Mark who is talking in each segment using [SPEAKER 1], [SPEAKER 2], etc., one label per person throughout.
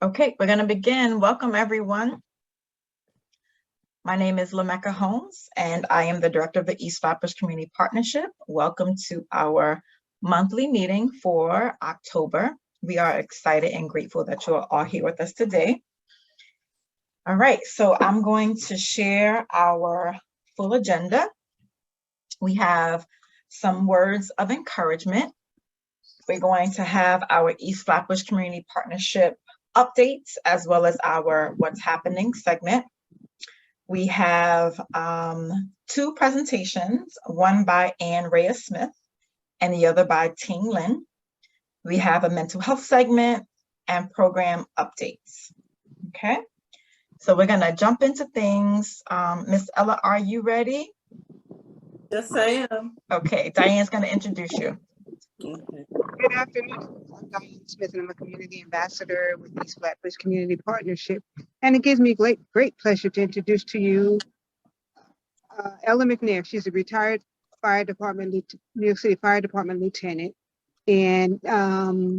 [SPEAKER 1] Okay, we're going to begin. Welcome, everyone. My name is Lamecca Holmes, and I am the Director of the East Flatbush Community Partnership. Welcome to our monthly meeting for October. We are excited and grateful that you are all here with us today. All right, so I'm going to share our full agenda. We have some words of encouragement. We're going to have our East Flatbush Community Partnership updates, as well as our What's Happening segment. We have two presentations, one by Ann Reyes Smith and the other by Ting Lin. We have a mental health segment and program updates. Okay, so we're gonna jump into things. Miss Ella, are you ready?
[SPEAKER 2] Yes, I am.
[SPEAKER 1] Okay, Diane's gonna introduce you.
[SPEAKER 2] Okay.
[SPEAKER 3] Good afternoon. I'm Diane Smith, and I'm a community ambassador with East Flatbush Community Partnership. And it gives me great pleasure to introduce to you Ella McNair. She's a retired New York City Fire Department lieutenant, and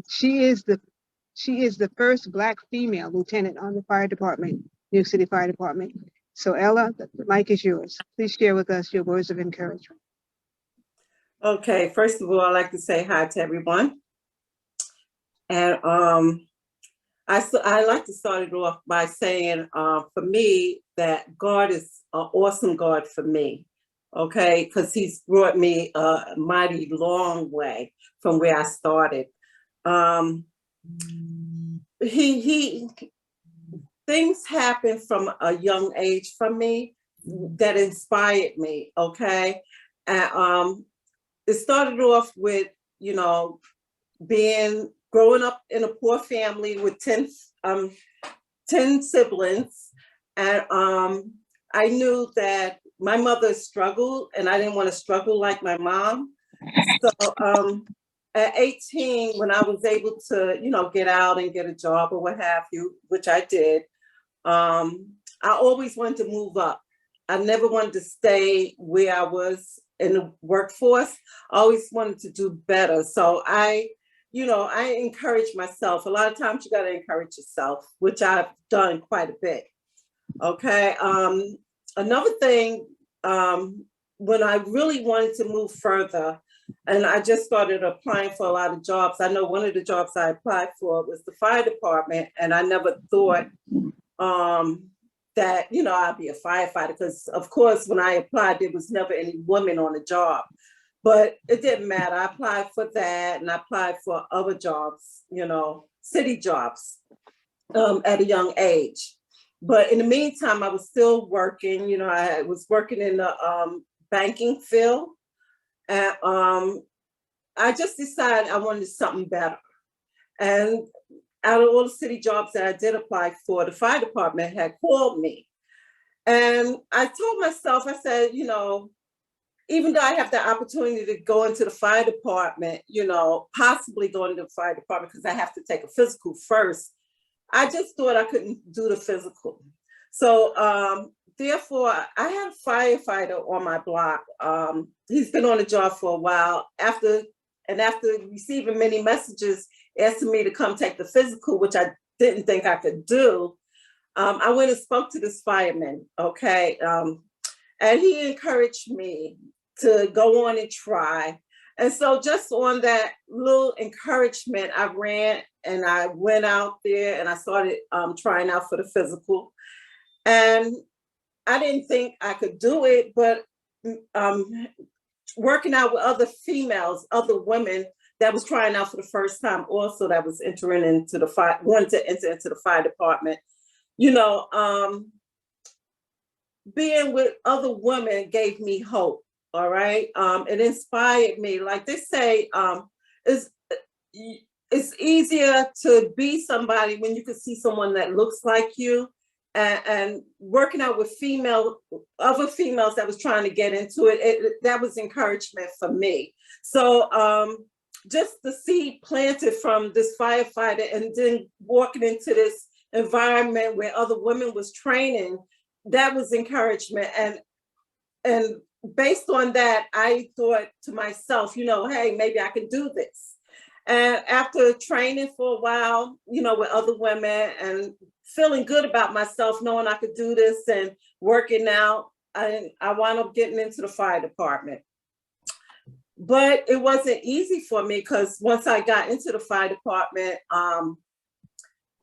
[SPEAKER 3] she is the first Black female lieutenant on the fire department, New York City Fire Department. So Ella, the mic is yours. Please share with us your words of encouragement.
[SPEAKER 2] Okay, first of all, I'd like to say hi to everyone. And I like to start it off by saying, for me, that God is an awesome God for me, okay? Because he's brought me a mighty long way from where I started. Things happen from a young age for me that inspired me, okay? And it started off with, growing up in a poor family with 10 siblings. And I knew that my mother struggled and I didn't want to struggle like my mom. So at 18, when I was able to, get out and get a job or what have you, which I did, I always wanted to move up. I never wanted to stay where I was in the workforce. I always wanted to do better. So I encourage myself. A lot of times you got to encourage yourself, which I've done quite a bit. Okay. Another thing, when I really wanted to move further, and I just started applying for a lot of jobs. I know one of the jobs I applied for was the fire department, and I never thought that, I'd be a firefighter, because of course, when I applied, there was never any women on the job, but it didn't matter. I applied for that and I applied for other jobs, city jobs at a young age. But in the meantime, I was still working, I was working in the banking field. And I just decided I wanted something better. And out of all the city jobs that I did apply for, the fire department had called me. And I told myself, I said, even though I have the opportunity to go into the fire department, possibly go into the fire department because I have to take a physical first, I just thought I couldn't do the physical. So therefore, I had a firefighter on my block. He's been on the job for a while. After receiving many messages asking me to come take the physical, which I didn't think I could do, I went and spoke to this fireman, okay? And he encouraged me to go on and try. And so just on that little encouragement, I ran and I went out there and I started trying out for the physical. And I didn't think I could do it, but working out with other females, other women that was trying out for the first time also, that was entering into the fire, wanted to enter into the fire department, being with other women gave me hope. All right. It inspired me. Like they say, it's easier to be somebody when you can see someone that looks like you. And working out with other females that was trying to get into it, that was encouragement for me. So just the seed planted from this firefighter and then walking into this environment where other women was training, that was encouragement. And based on that, I thought to myself, hey, maybe I can do this. And after training for a while, you know, with other women and feeling good about myself, knowing I could do this and working out, I wound up getting into the fire department. But it wasn't easy for me because once I got into the fire department,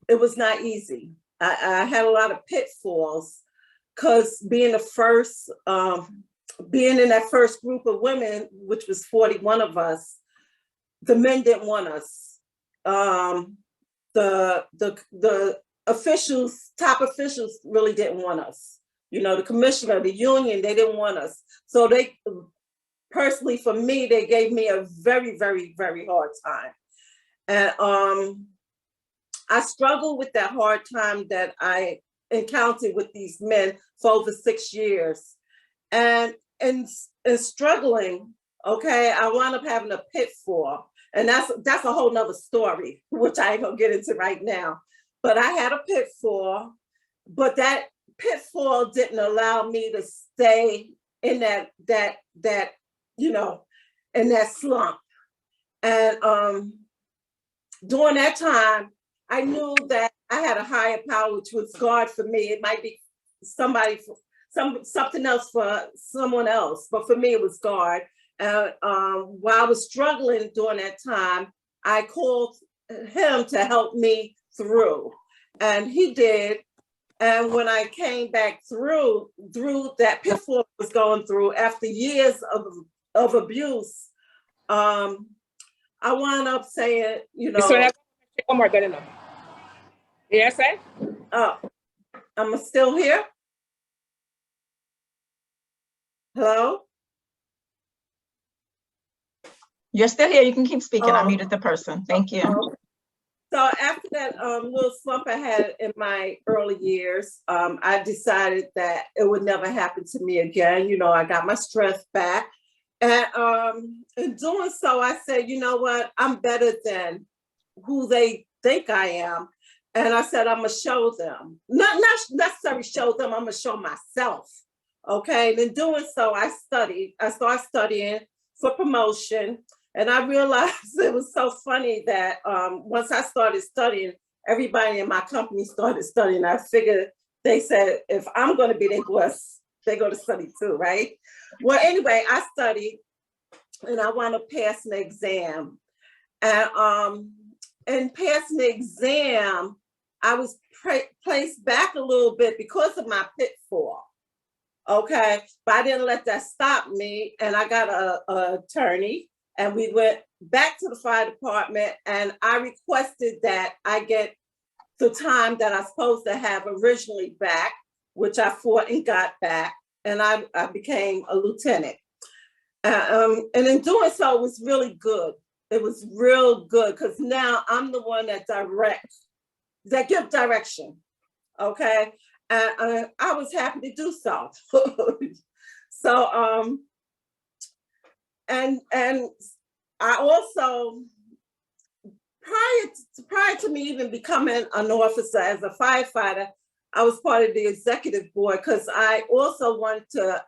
[SPEAKER 2] it was not easy. I had a lot of pitfalls because being the first, being in that first group of women, which was 41 of us, the men didn't want us. The officials, top officials really didn't want us. You know, the commissioner, the union, they didn't want us. So they, personally for me, they gave me a very, very, very hard time. And I struggled with that hard time that I encountered with these men for over 6 years. And struggling, okay, I wound up having a pitfall. And that's a whole nother story, which I ain't gonna get into right now. But I had a pitfall, but that pitfall didn't allow me to stay in that you know, in that slump. And during that time, I knew that I had a higher power, which was God for me. It might be somebody, something else for someone else, but for me, it was God. And while I was struggling during that time, I called him to help me through, and he did. And when I came back through that pitfall I was going through after years of abuse, I wound up saying, you know,
[SPEAKER 4] Yes, eh?
[SPEAKER 2] I'm still here. Hello?
[SPEAKER 1] You're still here. You can keep speaking. I
[SPEAKER 2] Oh.
[SPEAKER 1] muted the person. Thank you.
[SPEAKER 2] So after that little slump I had in my early years, I decided that it would never happen to me again. You know, I got my strength back. And in doing so, I said, you know what? I'm better than who they think I am. And I said, I'm gonna show them. Not necessarily show them, I'm gonna show myself. Okay, and in doing so, I started studying for promotion. And I realized it was so funny that once I started studying, everybody in my company started studying. I figured they said, if I'm going to be their boss, they're going to study too, right? Well, anyway, I studied and I wound up passing the exam. And in passing the exam, I was placed back a little bit because of my pitfall. Okay, but I didn't let that stop me. And I got an attorney. And we went back to the fire department, and I requested that I get the time that I was supposed to have originally back, which I fought and got back, and I became a lieutenant. And in doing so, it was really good. It was real good because now I'm the one that give direction, okay? And I was happy to do so. So, and I also, prior to me even becoming an officer as a firefighter, I was part of the executive board because I also want to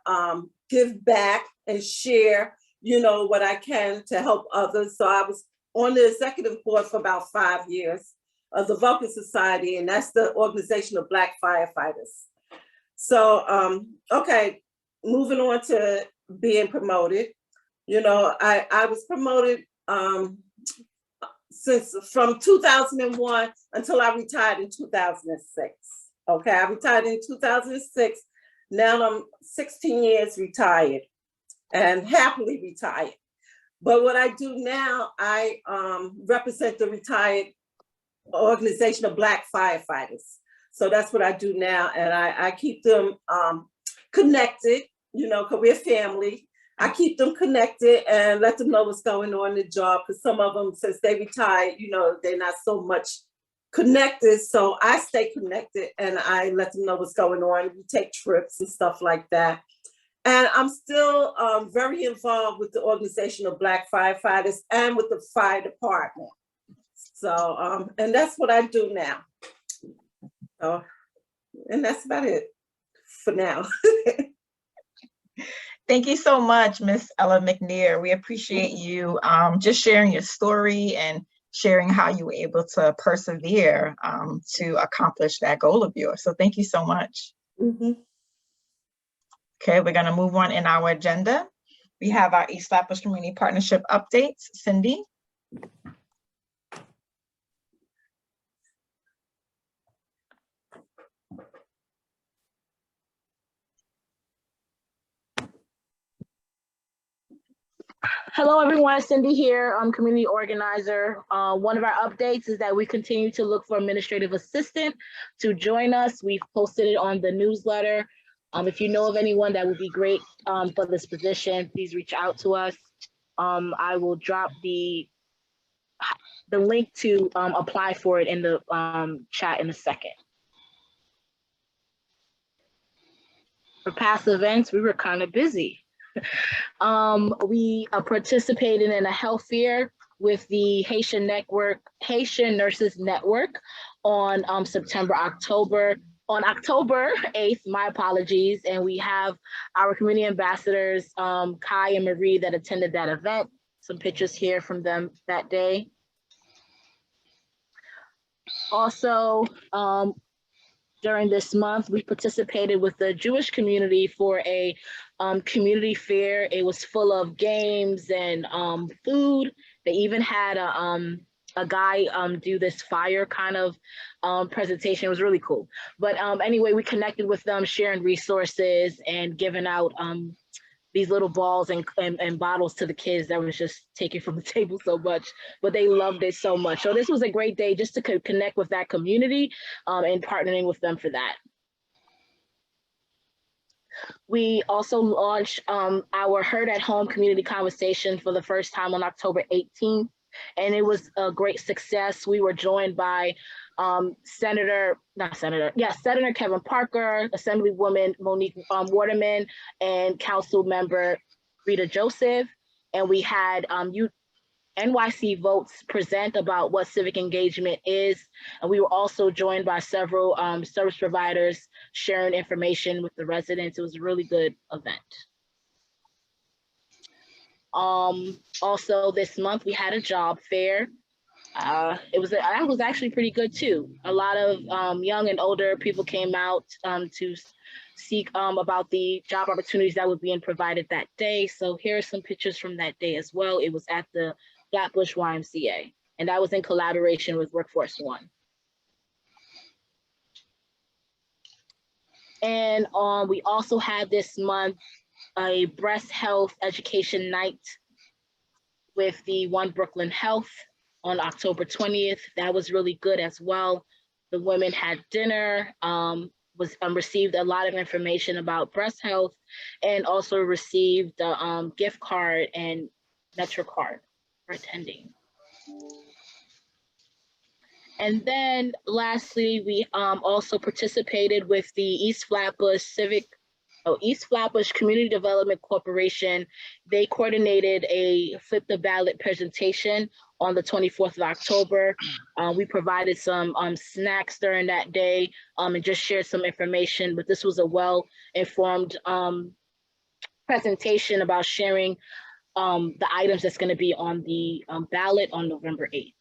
[SPEAKER 2] give back and share, you know, what I can to help others. So I was on the executive board for about 5 years of the Vulcan Society, and that's the organization of Black firefighters. So, okay, moving on to being promoted. You know, I was promoted from 2001 until I retired in 2006. Okay, I retired in 2006. Now I'm 16 years retired and happily retired. But what I do now, I represent the retired organization of Black firefighters. So that's what I do now. And I keep them connected, you know, because we're family. I keep them connected and let them know what's going on in the job, because some of them, since they retired, you know, they're not so much connected. So I stay connected and I let them know what's going on. We take trips and stuff like that. And I'm still very involved with the organization of Black firefighters and with the fire department. So, and that's what I do now. So, and that's about it for now.
[SPEAKER 1] Thank you so much, Miss Ella McNair. We appreciate you just sharing your story and sharing how you were able to persevere to accomplish that goal of yours. So thank you so much.
[SPEAKER 2] Mhm.
[SPEAKER 1] Okay, we're gonna move on in our agenda. We have our East Flatbush Community Partnership updates. Cindy?
[SPEAKER 4] Hello, everyone. Cindy here. I'm community organizer. One of our updates is that we continue to look for administrative assistant to join us. We've posted it on the newsletter. If you know of anyone that would be great for this position, please reach out to us. I will drop the link to apply for it in the chat in a second. For past events, we were kind of busy. We participated in a health fair with the Haitian Nurses Network on October 8th, my apologies. And we have our community ambassadors, Kai and Marie, that attended that event. Some pictures here from them that day. Also, during this month, we participated with the Jewish community for a community fair. It was full of games and food. They even had a guy do this fire kind of presentation. It was really cool. But anyway, we connected with them, sharing resources and giving out these little balls and bottles to the kids that was just taken from the table so much, but they loved it so much. So this was a great day just to connect with that community and partnering with them for that. We also launched our Heard at Home community conversation for the first time on October 18th, and it was a great success. We were joined by Senator Kevin Parker, Assemblywoman Monique Waterman, and Council Member Rita Joseph. And we had NYC Votes present about what civic engagement is. And we were also joined by several service providers sharing information with the residents. It was a really good event. Also this month we had a job fair. That was actually pretty good too. A lot of young and older people came out to seek about the job opportunities that were being provided that day. So here are some pictures from that day as well. It was at the Flatbush YMCA, and that was in collaboration with Workforce One. And we also had this month a breast health education night with the One Brooklyn Health on October 20th. That was really good as well. The women had dinner, received a lot of information about breast health, and also received a gift card and Metro card for attending. And then lastly, we also participated with the East Flatbush Community Development Corporation. They coordinated a Flip the Ballot presentation on the 24th of October. We provided some snacks during that day and just shared some information, but this was a well-informed presentation about sharing the items that's gonna be on the ballot on November 8th.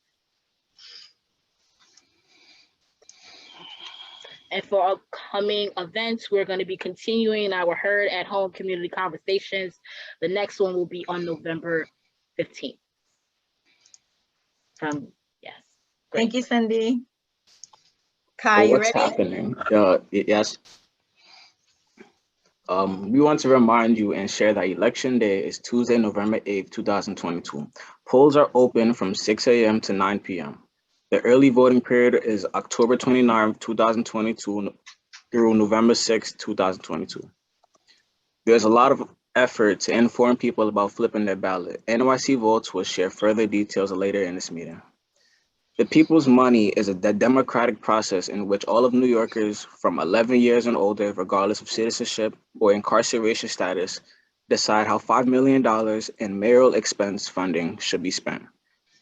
[SPEAKER 4] And for upcoming events, we're going to be continuing our Heard at Home community conversations. The next one will be on November 15th. Yes.
[SPEAKER 1] Thank you, Cindy. Kai, you
[SPEAKER 5] What's
[SPEAKER 1] ready?
[SPEAKER 5] happening? Yes. We want to remind you and share that Election Day is Tuesday, November 8th, 2022. Polls are open from 6 a.m. to 9 p.m. The early voting period is October 29th, 2022 through November 6th, 2022. There's a lot of effort to inform people about flipping their ballot. NYC Votes will share further details later in this meeting. The People's Money is a democratic process in which all of New Yorkers from 11 years and older, regardless of citizenship or incarceration status, decide how $5 million in mayoral expense funding should be spent.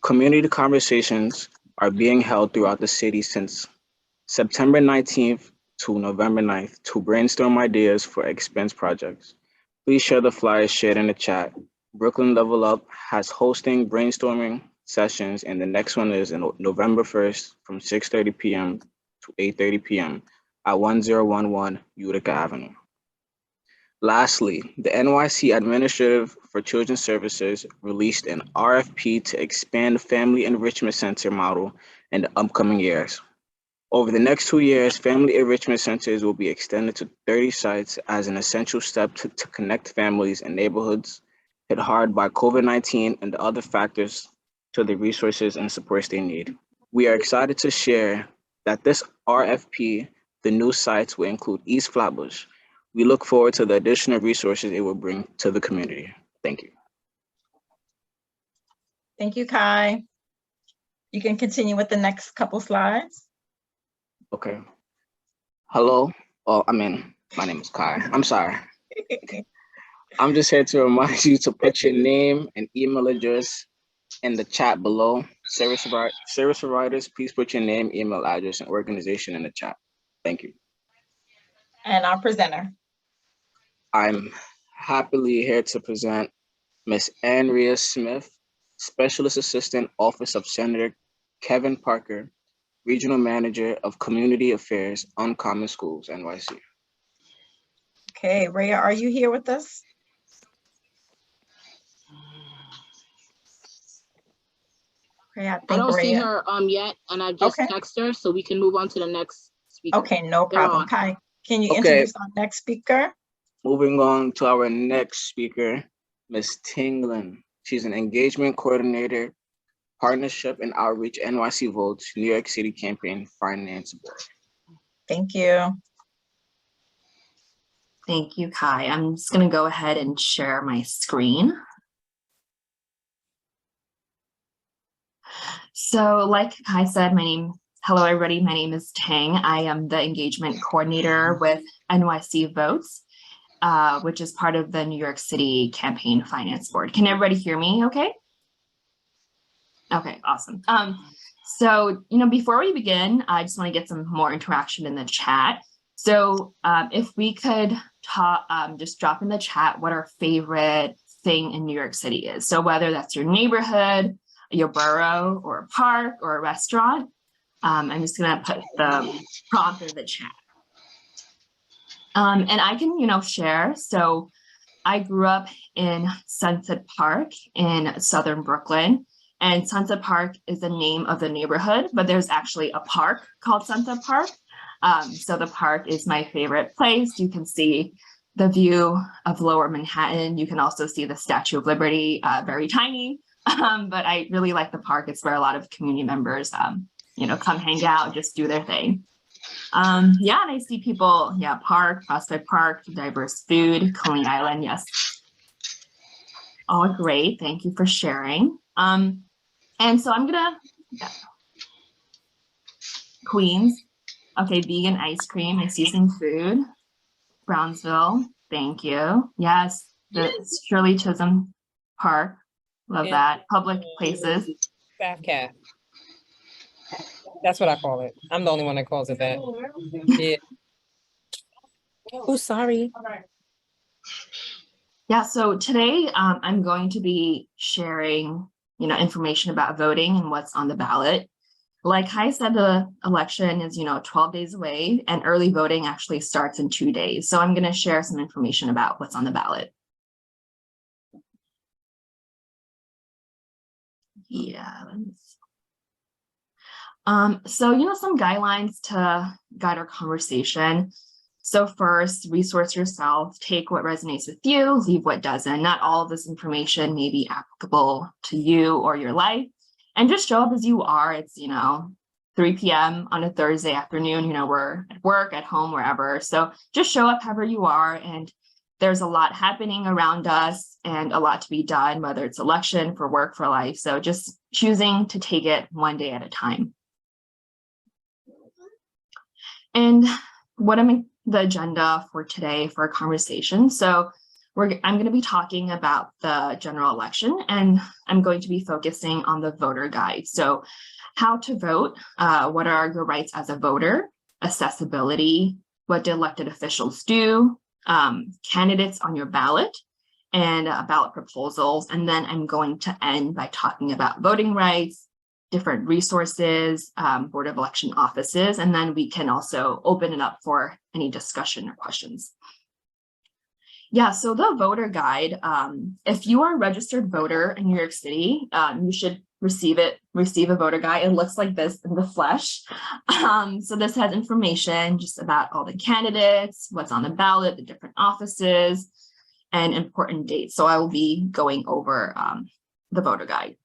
[SPEAKER 5] Community conversations are being held throughout the city since September 19th to November 9th to brainstorm ideas for expense projects. Please share the flyers shared in the chat. Brooklyn Level Up has hosting brainstorming sessions, and the next one is in November 1st from 6:30 p.m. to 8:30 p.m. at 1011 Utica Avenue. Lastly, the NYC Administrative for Children's Services released an RFP to expand Family Enrichment Center model in the upcoming years. Over the next 2 years, Family Enrichment Centers will be extended to 30 sites as an essential step to connect families and neighborhoods hit hard by COVID-19 and the other factors to the resources and supports they need. We are excited to share that this RFP, the new sites will include East Flatbush. We look forward to the additional resources it will bring to the community. Thank you.
[SPEAKER 1] Thank you, Kai. You can continue with the next couple slides.
[SPEAKER 5] Okay. Hello. Oh, my name is Kai. I'm sorry. I'm just here to remind you to put your name and email address in the chat below. Service providers, please put your name, email address, and organization in the chat. Thank you.
[SPEAKER 1] And our presenter.
[SPEAKER 5] I'm happily here to present Ms. Andrea Smith, Specialist Assistant, Office of Senator Kevin Parker, Regional Manager of Community Affairs, Uncommon Schools, NYC.
[SPEAKER 1] Okay, Rhea, are you here with us? Okay,
[SPEAKER 4] I don't see her yet, and I just texted her, so we can move on to the next speaker.
[SPEAKER 1] Okay, no problem. Kai, can you
[SPEAKER 5] Okay.
[SPEAKER 1] introduce our next speaker?
[SPEAKER 5] Moving on to our next speaker, Ms. Tinglin. She's an engagement coordinator, partnership and outreach, NYC Votes, New York City Campaign Finance Board.
[SPEAKER 1] Thank you.
[SPEAKER 6] Thank you, Kai. I'm just going to go ahead and share my screen. So like Kai said, hello everybody, my name is Tang. I am the engagement coordinator with NYC Votes, which is part of the New York City Campaign Finance Board. Can everybody hear me okay? Okay, awesome. So, before we begin, I just want to get some more interaction in the chat. So if we could talk, just drop in the chat what our favorite thing in New York City is. So whether that's your neighborhood, your borough, or a park, or a restaurant. I'm just gonna put the prompt in the chat. And I can, share. So I grew up in Sunset Park in Southern Brooklyn. And Sunset Park is the name of the neighborhood, but there's actually a park called Sunset Park. So the park is my favorite place. You can see the view of Lower Manhattan. You can also see the Statue of Liberty, very tiny, but I really like the park. It's where a lot of community members, come hang out, just do their thing. And I see people, park, Prospect Park, diverse food, Coney Island, yes. All great, thank you for sharing. And so I'm gonna, Queens. Okay, vegan ice cream and seasoned food. Brownsville, thank you. Yes, the Shirley Chisholm Park. Love that. Public places.
[SPEAKER 7] Bath Cat. That's what I call it. I'm the only one that calls it that. Yeah. Oh, sorry.
[SPEAKER 6] Yeah, so today I'm going to be sharing, information about voting and what's on the ballot. Like I said, the election is, 12 days away, and early voting actually starts in 2 days. So I'm going to share some information about what's on the ballot. Yeah. So, some guidelines to guide our conversation. So first, resource yourself, take what resonates with you, leave what doesn't. Not all of this information may be applicable to you or your life. And just show up as you are. It's, 3 p.m. on a Thursday afternoon, we're at work, at home, wherever. So just show up however you are. And there's a lot happening around us and a lot to be done, whether it's election, for work, for life. So just choosing to take it one day at a time. And what am the agenda for today for a conversation? So I'm going to be talking about the general election, and I'm going to be focusing on the voter guide. So how to vote, what are your rights as a voter, accessibility, what do elected officials do, candidates on your ballot and ballot proposals. And then I'm going to end by talking about voting rights, different resources, Board of Election offices, and then we can also open it up for any discussion or questions. Yeah, so the voter guide, if you are a registered voter in New York City, you should receive a voter guide. It looks like this in the flesh. So this has information just about all the candidates, what's on the ballot, the different offices, and important dates. So I will be going over the voter guide.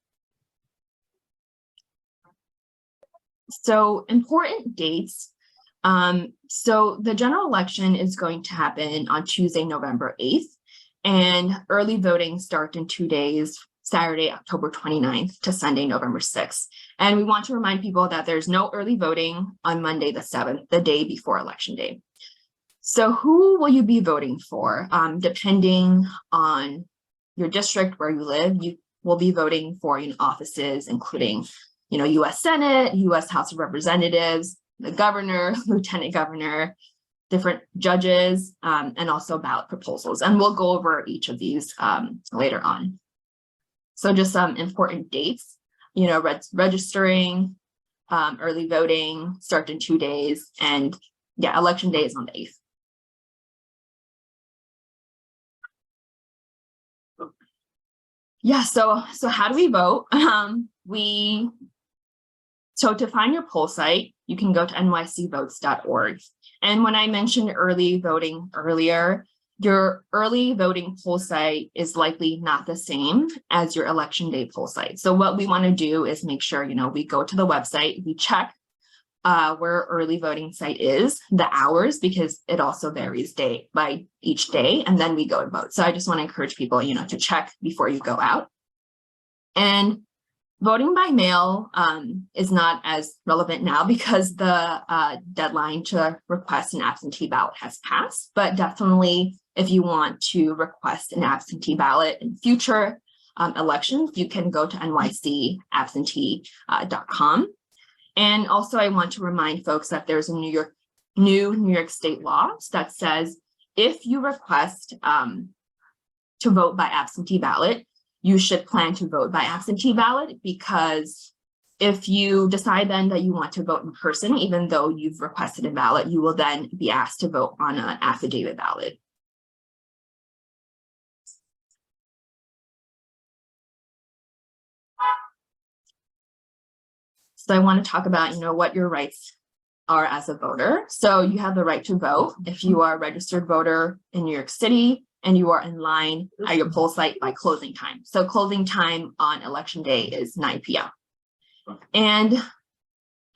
[SPEAKER 6] So important dates. So the general election is going to happen on Tuesday, November 8th, and early voting starts in 2 days, Saturday, October 29th to Sunday, November 6th. And we want to remind people that there's no early voting on Monday, the 7th, the day before Election Day. So who will you be voting for? Depending on your district where you live, you will be voting for offices, including U.S. Senate, U.S. House of Representatives, the governor, lieutenant governor, different judges, and also ballot proposals. And we'll go over each of these later on. So just some important dates, registering, early voting starts in 2 days, and yeah, Election Day is on the 8th. Yeah, so how do we vote? So to find your poll site, you can go to nycvotes.org. And when I mentioned early voting earlier, your early voting poll site is likely not the same as your Election Day poll site. So what we want to do is make sure, we go to the website, we check where early voting site is, the hours, because it also varies day by each day, and then we go and vote. So I just want to encourage people, to check before you go out. And voting by mail is not as relevant now because the deadline to request an absentee ballot has passed, but definitely if you want to request an absentee ballot in future elections, you can go to nycabsentee.com. And also I want to remind folks that there's a new New York State law that says if you request to vote by absentee ballot, you should plan to vote by absentee ballot, because if you decide then that you want to vote in person, even though you've requested a ballot, you will then be asked to vote on an affidavit ballot. So I want to talk about, what your rights are as a voter. So you have the right to vote if you are a registered voter in New York City and you are in line at your poll site by closing time. So closing time on Election Day is 9 p.m. And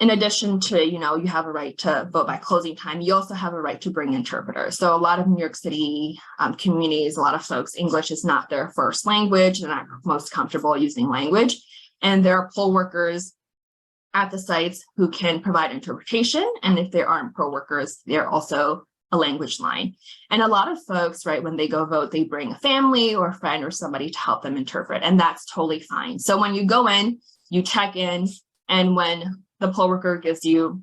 [SPEAKER 6] in addition to, you have a right to vote by closing time, you also have a right to bring interpreters. So a lot of New York City communities, a lot of folks, English is not their first language. They're not most comfortable using language. And there are poll workers at the sites who can provide interpretation. And if there aren't poll workers, they're also a language line. And a lot of folks, right, when they go vote, they bring a family or a friend or somebody to help them interpret. And that's totally fine. So when you go in, you check in, and when the poll worker gives you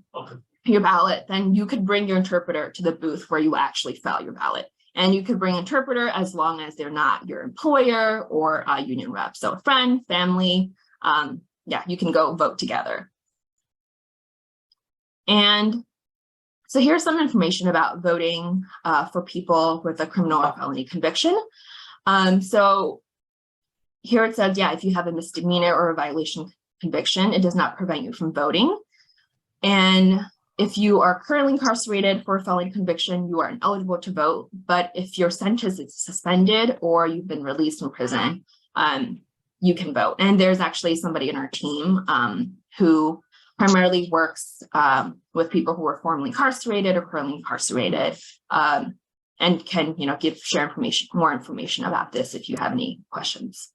[SPEAKER 6] your ballot, then you could bring your interpreter to the booth where you actually file your ballot. And you could bring an interpreter as long as they're not your employer or a union rep. So a friend, family, yeah, you can go vote together. And so here's some information about voting for people with a criminal or felony conviction. So here it says, yeah, if you have a misdemeanor or a violation conviction, it does not prevent you from voting. And if you are currently incarcerated for a felony conviction, you are ineligible to vote. But if your sentence is suspended or you've been released from prison, you can vote. And there's actually somebody in our team who primarily works with people who are formerly incarcerated or currently incarcerated, and can share more information about this if you have any questions.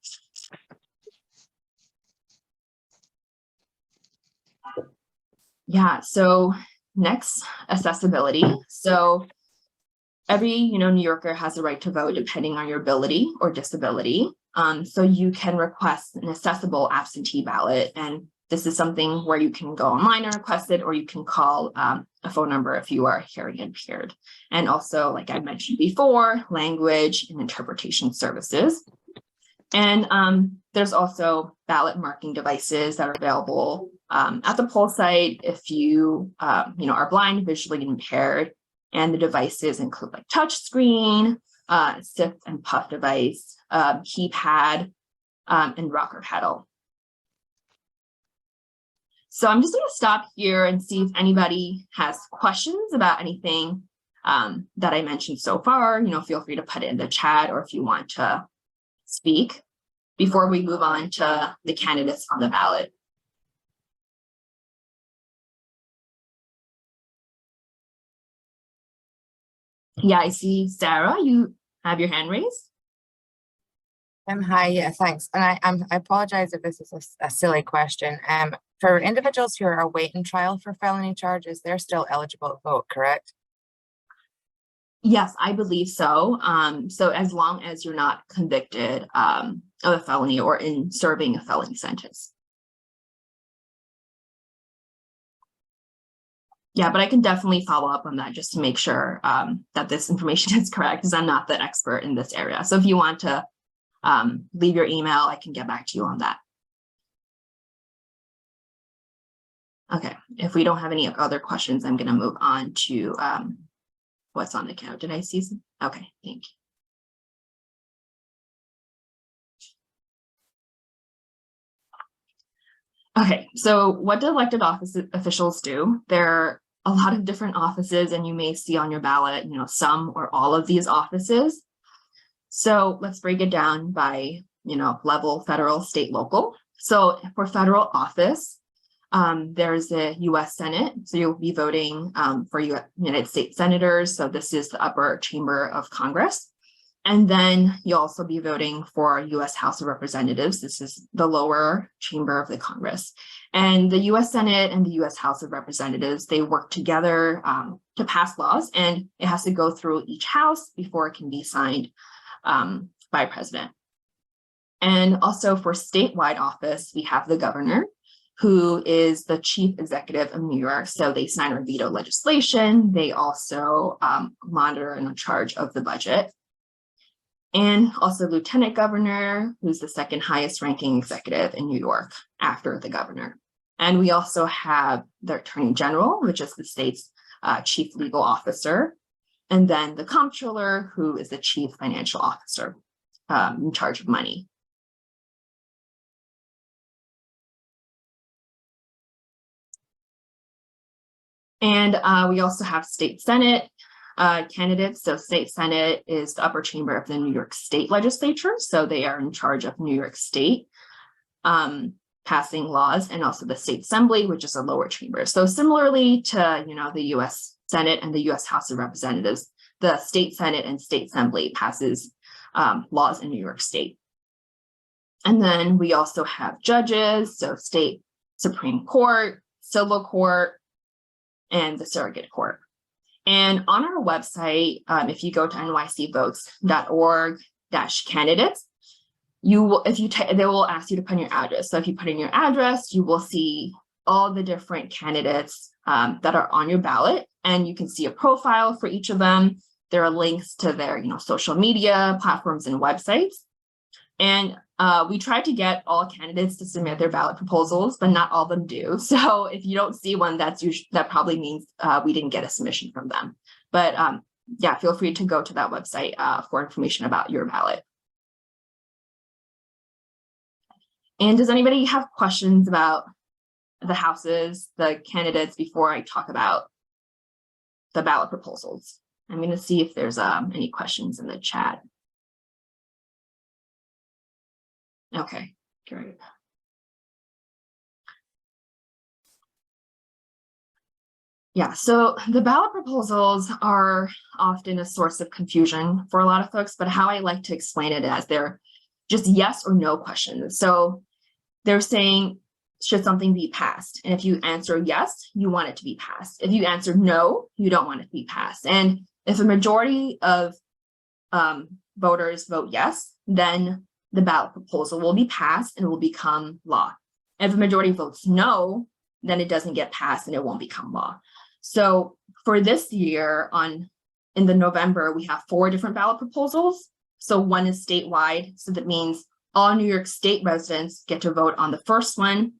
[SPEAKER 6] Yeah, so next, accessibility. So every New Yorker has a right to vote depending on your ability or disability. So you can request an accessible absentee ballot, and This is something where you can go online and request it, or you can call a phone number if you are hearing impaired. And also, like I mentioned before, language and interpretation services. And there's also ballot marking devices that are available at the poll site if you, are blind, visually impaired. And the devices include like touch screen, sip and puff device, keypad, and rocker pedal. So I'm just going to stop here and see if anybody has questions about anything that I mentioned so far. Feel free to put it in the chat, or if you want to speak before we move on to the candidates on the ballot. Yeah, I see Sarah, you have your hand raised.
[SPEAKER 8] Hi, yeah, thanks. And I apologize if this is a silly question. For individuals who are awaiting trial for felony charges, they're still eligible to vote, correct?
[SPEAKER 6] Yes, I believe so. So as long as you're not convicted of a felony or in serving a felony sentence. Yeah, but I can definitely follow up on that just to make sure that this information is correct, because I'm not the expert in this area. So if you want to leave your email, I can get back to you on that. Okay, if we don't have any other questions, I'm going to move on to what's on the count. Did I see some? Okay, thank you. Okay, so what do elected office officials do? There are a lot of different offices, and you may see on your ballot, some or all of these offices. So let's break it down by, level, federal, state, local. So for federal office, there's the U.S. Senate. So you'll be voting for United States senators. So this is the upper chamber of Congress. And then you'll also be voting for U.S. House of Representatives. This is the lower chamber of the Congress. And the U.S. Senate and the U.S. House of Representatives, they work together to pass laws, and it has to go through each house before it can be signed by president. And also for statewide office, we have the governor, who is the chief executive of New York. So they sign or veto legislation. They also monitor and are in charge of the budget. And also lieutenant governor, who's the second highest ranking executive in New York after the governor. And we also have the attorney general, which is the state's chief legal officer. And then the comptroller, who is the chief financial officer in charge of money. And we also have state Senate candidates. So state Senate is the upper chamber of the New York State legislature. So they are in charge of New York State passing laws, and also the state assembly, which is a lower chamber. So similarly to, the U.S. Senate and the U.S. House of Representatives, the state Senate and state assembly passes laws in New York State. And then we also have judges, so state Supreme Court, civil court, and the surrogate court. And on our website, if you go to nycvotes.org/candidates, they will ask you to put in your address. So if you put in your address, you will see all the different candidates that are on your ballot, and you can see a profile for each of them. There are links to their, social media platforms and websites. And we try to get all candidates to submit their ballot proposals, but not all of them do. So if you don't see one, that probably means we didn't get a submission from them. But yeah, feel free to go to that website for information about your ballot. And does anybody have questions about the houses, the candidates, before I talk about the ballot proposals? I'm going to see if there's any questions in the chat. Okay, great. Yeah, so the ballot proposals are often a source of confusion for a lot of folks, but how I like to explain it as they're just yes or no questions. So they're saying, should something be passed? And if you answer yes, you want it to be passed. If you answer no, you don't want it to be passed. And if a majority of voters vote yes, then the ballot proposal will be passed and will become law. If a majority votes no, then it doesn't get passed and it won't become law. So for this year in the November, we have 4 different ballot proposals. So one is statewide. So that means all New York State residents get to vote on the first one.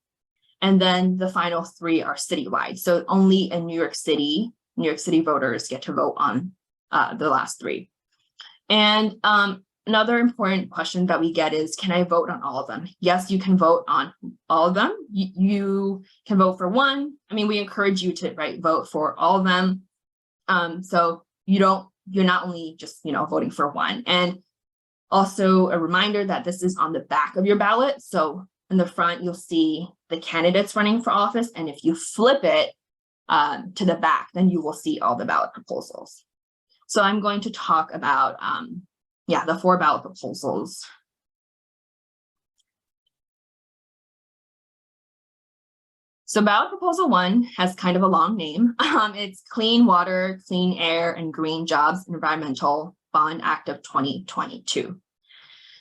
[SPEAKER 6] And then the final 3 are citywide. So only in New York City voters get to vote on the last 3. And another important question that we get is, can I vote on all of them? Yes, you can vote on all of them. You can vote for one. I mean, we encourage you to vote for all of them. So you're not only just, voting for one. And also a reminder that this is on the back of your ballot. So in the front, you'll see the candidates running for office. And if you flip it to the back, then you will see all the ballot proposals. So I'm going to talk about, the 4 ballot proposals. So ballot proposal 1 has kind of a long name. It's Clean Water, Clean Air, and Green Jobs Environmental Bond Act of 2022.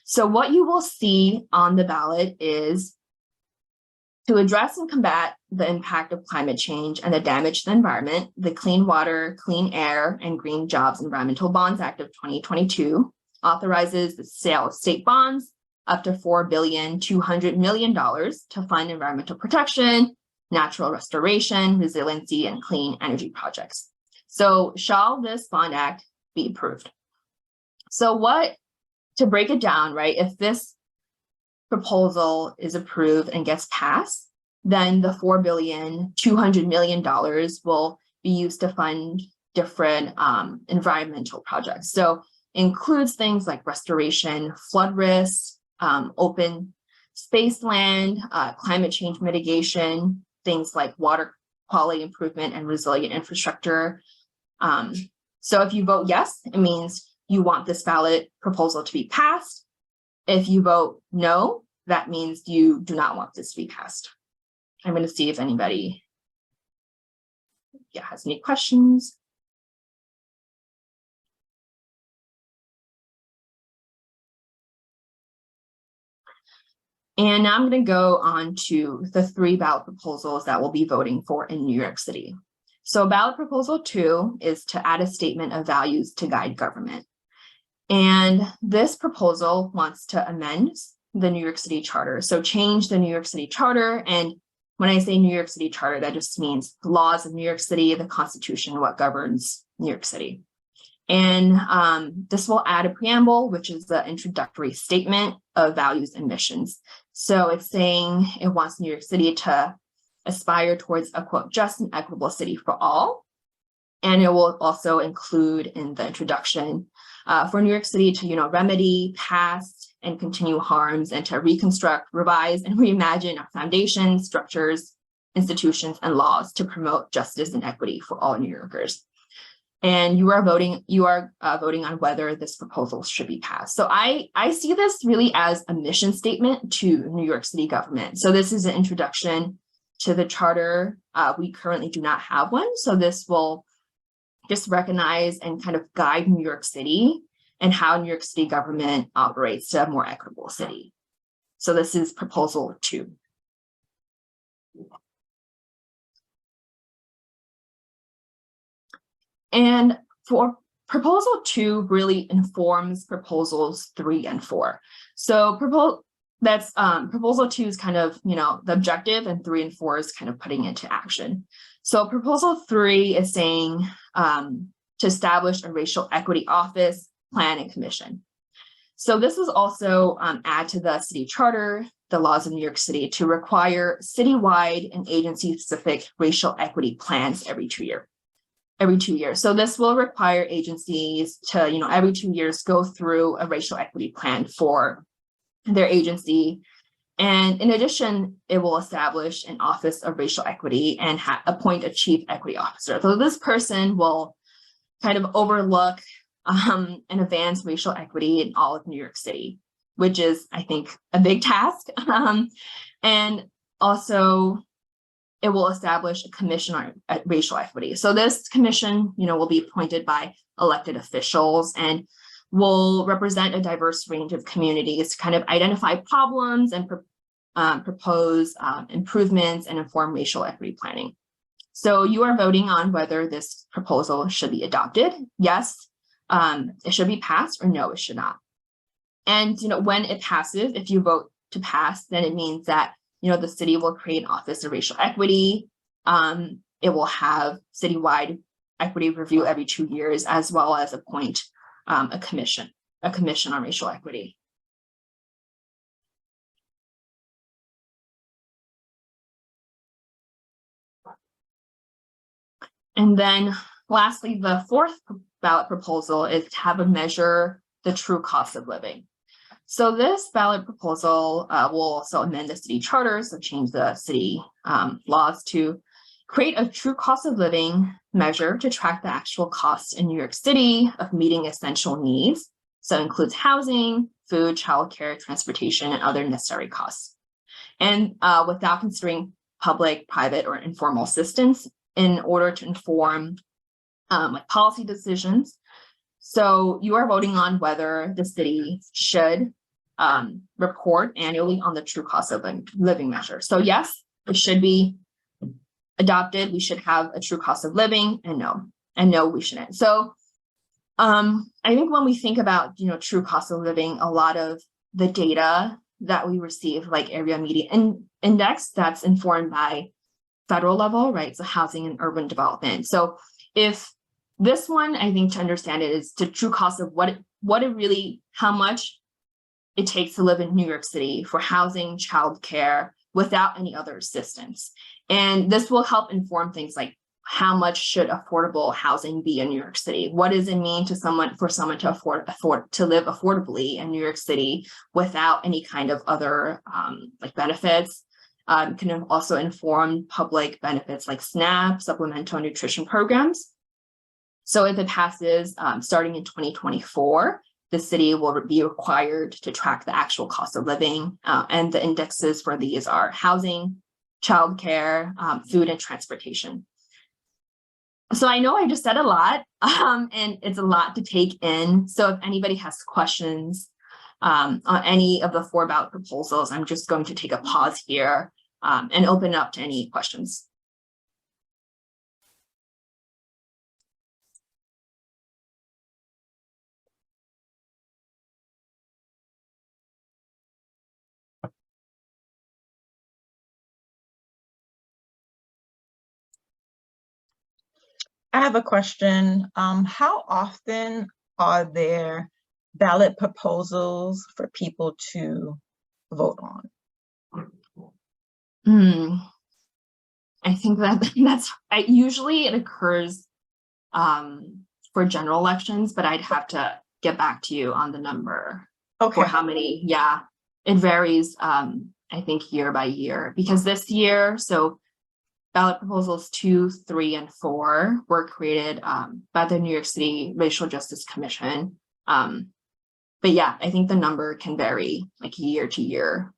[SPEAKER 6] So what you will see on the ballot is to address and combat the impact of climate change and the damage to the environment, the Clean Water, Clean Air, and Green Jobs Environmental Bonds Act of 2022 authorizes the sale of state bonds up to $4.2 billion to fund environmental protection, natural restoration, resiliency, and clean energy projects. So shall this bond act be approved? So to break it down, if this proposal is approved and gets passed, then the $4.2 billion will be used to fund different environmental projects. So includes things like restoration, flood risk, open space land, climate change mitigation, things like water quality improvement and resilient infrastructure. So if you vote yes, it means you want this ballot proposal to be passed. If you vote no, that means you do not want this to be passed. I'm going to see if anybody has any questions. And now I'm going to go on to the 3 ballot proposals that we'll be voting for in New York City. So ballot proposal 2 is to add a statement of values to guide government. And this proposal wants to amend the New York City Charter. So change the New York City Charter. And when I say New York City Charter, that just means the laws of New York City, the Constitution, what governs New York City. And this will add a preamble, which is the introductory statement of values and missions. So it's saying it wants New York City to aspire towards a, quote, just and equitable city for all. And it will also include in the introduction for New York City to, remedy past and continue harms and to reconstruct, revise, and reimagine our foundations, structures, institutions, and laws to promote justice and equity for all New Yorkers. And you are voting on whether this proposal should be passed. So I see this really as a mission statement to New York City government. So this is an introduction to the charter. We currently do not have one. So this will just recognize and kind of guide New York City and how New York City government operates to a more equitable city. So this is proposal 2. And for proposal 2 really informs proposals 3 and 4. So proposal 2 is kind of, the objective, and 3 and 4 is kind of putting into action. So proposal 3 is saying to establish a racial equity office, plan, and commission. So this was also add to the city charter, the laws of New York City, to require citywide and agency-specific racial equity plans every 2 years. So this will require agencies to, every 2 years go through a racial equity plan for their agency. And in addition, it will establish an office of racial equity and appoint a chief equity officer. So this person will kind of overlook and advance racial equity in all of New York City, which is, I think, a big task. And also, it will establish a commission on racial equity. So this commission, will be appointed by elected officials and will represent a diverse range of communities to kind of identify problems and propose improvements and inform racial equity planning. So you are voting on whether this proposal should be adopted. Yes, it should be passed, or no, it should not. And when it passes, if you vote to pass, then it means that the city will create an office of racial equity. It will have citywide equity review every 2 years, as well as appoint a commission on racial equity. And then lastly, the fourth ballot proposal is to have a measure the true cost of living. So this ballot proposal will also amend the city charter, so change the city laws to create a true cost of living measure to track the actual costs in New York City of meeting essential needs. So it includes housing, food, childcare, transportation, and other necessary costs. And without considering public, private, or informal assistance in order to inform policy decisions. So you are voting on whether the city should report annually on the true cost of living measure. So yes, it should be adopted. We should have a true cost of living, and no, we shouldn't. So I think when we think about true cost of living, a lot of the data that we receive, like area median index, that's informed by federal level, right? So housing and urban development. So if this one, I think to understand it is the true cost of how much it takes to live in New York City for housing, childcare, without any other assistance. And this will help inform things like how much should affordable housing be in New York City? What does it mean for someone to afford to live affordably in New York City without any kind of other benefits? Can also inform public benefits like SNAP, supplemental nutrition programs. So if it passes, starting in 2024, the city will be required to track the actual cost of living, and the indexes for these are housing, childcare, food, and transportation. So I know I just said a lot, and it's a lot to take in. So if anybody has questions on any of the 4 ballot proposals, I'm just going to take a pause here and open up to any questions.
[SPEAKER 1] I have a question. How often are there ballot proposals for people to vote on?
[SPEAKER 6] I think usually it occurs for general elections, but I'd have to get back to you on the number.
[SPEAKER 1] Okay.
[SPEAKER 6] For how many. Yeah, it varies, I think year by year, because this year, so ballot proposals 2, 3, and 4 were created by the New York City Racial Justice Commission. But yeah, I think the number can vary like year to year